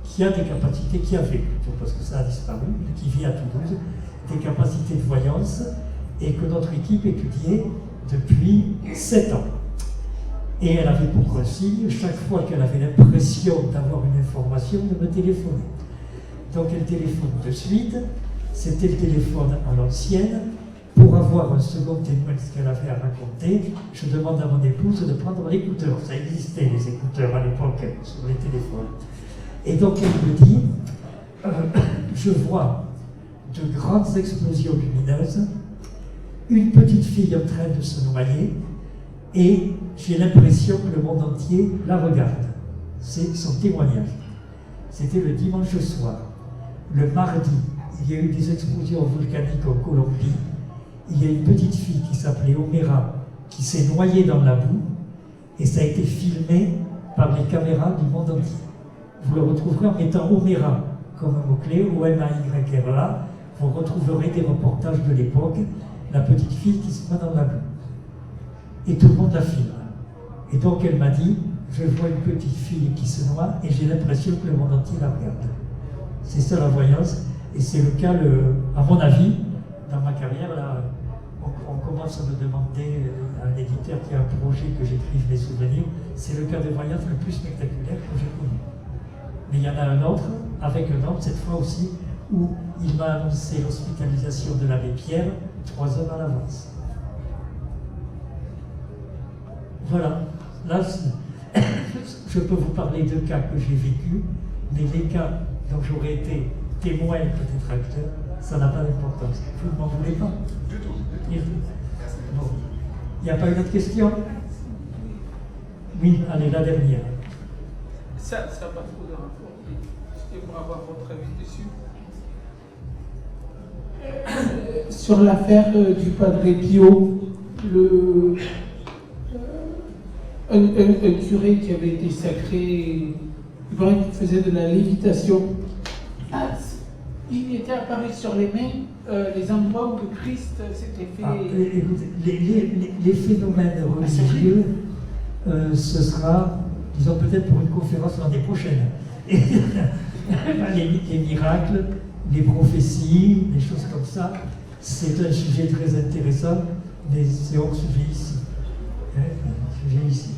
qui a des capacités, qui avait plutôt, parce que ça a disparu, qui vit à Toulouse, des capacités de voyance, et que notre équipe étudiait depuis 7 ans. Et elle avait pour consigne, chaque fois qu'elle avait l'impression d'avoir une information, de me téléphoner. Donc elle téléphone de suite, c'était le téléphone à l'ancienne. Pour avoir un second témoin de ce qu'elle avait à raconter, je demande à mon épouse de prendre l'écouteur. Ça existait, les écouteurs à l'époque, sur les téléphones. Et donc elle me dit, je vois de grandes explosions lumineuses, une petite fille en train de se noyer, et j'ai l'impression que le monde entier la regarde. C'est son témoignage. C'était le dimanche soir. Le mardi, il y a eu des explosions volcaniques en Colombie. Il y a une petite fille qui s'appelait Omera qui s'est noyée dans la boue, et ça a été filmé par les caméras du monde entier. Vous le retrouverez en mettant Omera comme un mot-clé, O-M-A-Y-R-A. Vous retrouverez des reportages de l'époque, la petite fille qui se noie dans la boue. Et tout le monde la filme. Et donc elle m'a dit, je vois une petite fille qui se noie et j'ai l'impression que le monde entier la regarde. C'est ça la voyance, et c'est le cas, à mon avis, dans ma carrière, là, on commence à me demander, à un éditeur qui a un projet que j'écrive mes souvenirs, c'est le cas de voyance le plus spectaculaire que j'ai connu. Mais il y en a un autre, avec un homme, cette fois aussi, où il m'a annoncé l'hospitalisation de l'abbé Pierre 3 heures à l'avance. Voilà, là, je peux vous parler de cas que j'ai vécus, mais les cas dont j'aurais été témoin et peut-être acteur, ça n'a pas d'importance. Vous ne m'en voulez pas? Du tout. Bon. Il n'y a pas une autre question? Oui, allez, la dernière. Ça n'a pas trop de rapport. C'était pour avoir votre avis dessus. Sur l'affaire du Padre Pio, un curé qui avait été sacré, il paraît qu'il faisait de la lévitation. Ah, il était apparu sur les mains les endroits où le Christ s'était fait. Écoutez, les phénomènes religieux, ce sera, disons peut-être pour une conférence l'année prochaine. Les miracles, les prophéties, des choses comme ça, c'est un sujet très intéressant, mais c'est hors sujet ici. Sujet ici.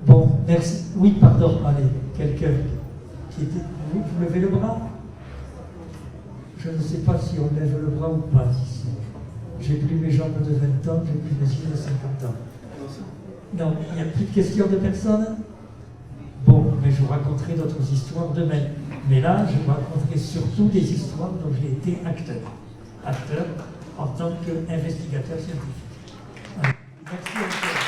Bon, merci. Oui, pardon, allez, quelqu'un qui était. Oui, vous levez le bras? Je ne sais pas si on lève le bras ou pas ici. J'ai plus mes jambes de 20 ans, j'ai plus mes yeux de 50 ans. Non, il n'y a plus de questions de personne? Bon, mais je vous raconterai d'autres histoires demain. Mais là, je vous raconterai surtout des histoires dont j'ai été acteur. Acteur en tant qu'investigateur scientifique. Allez, merci encore.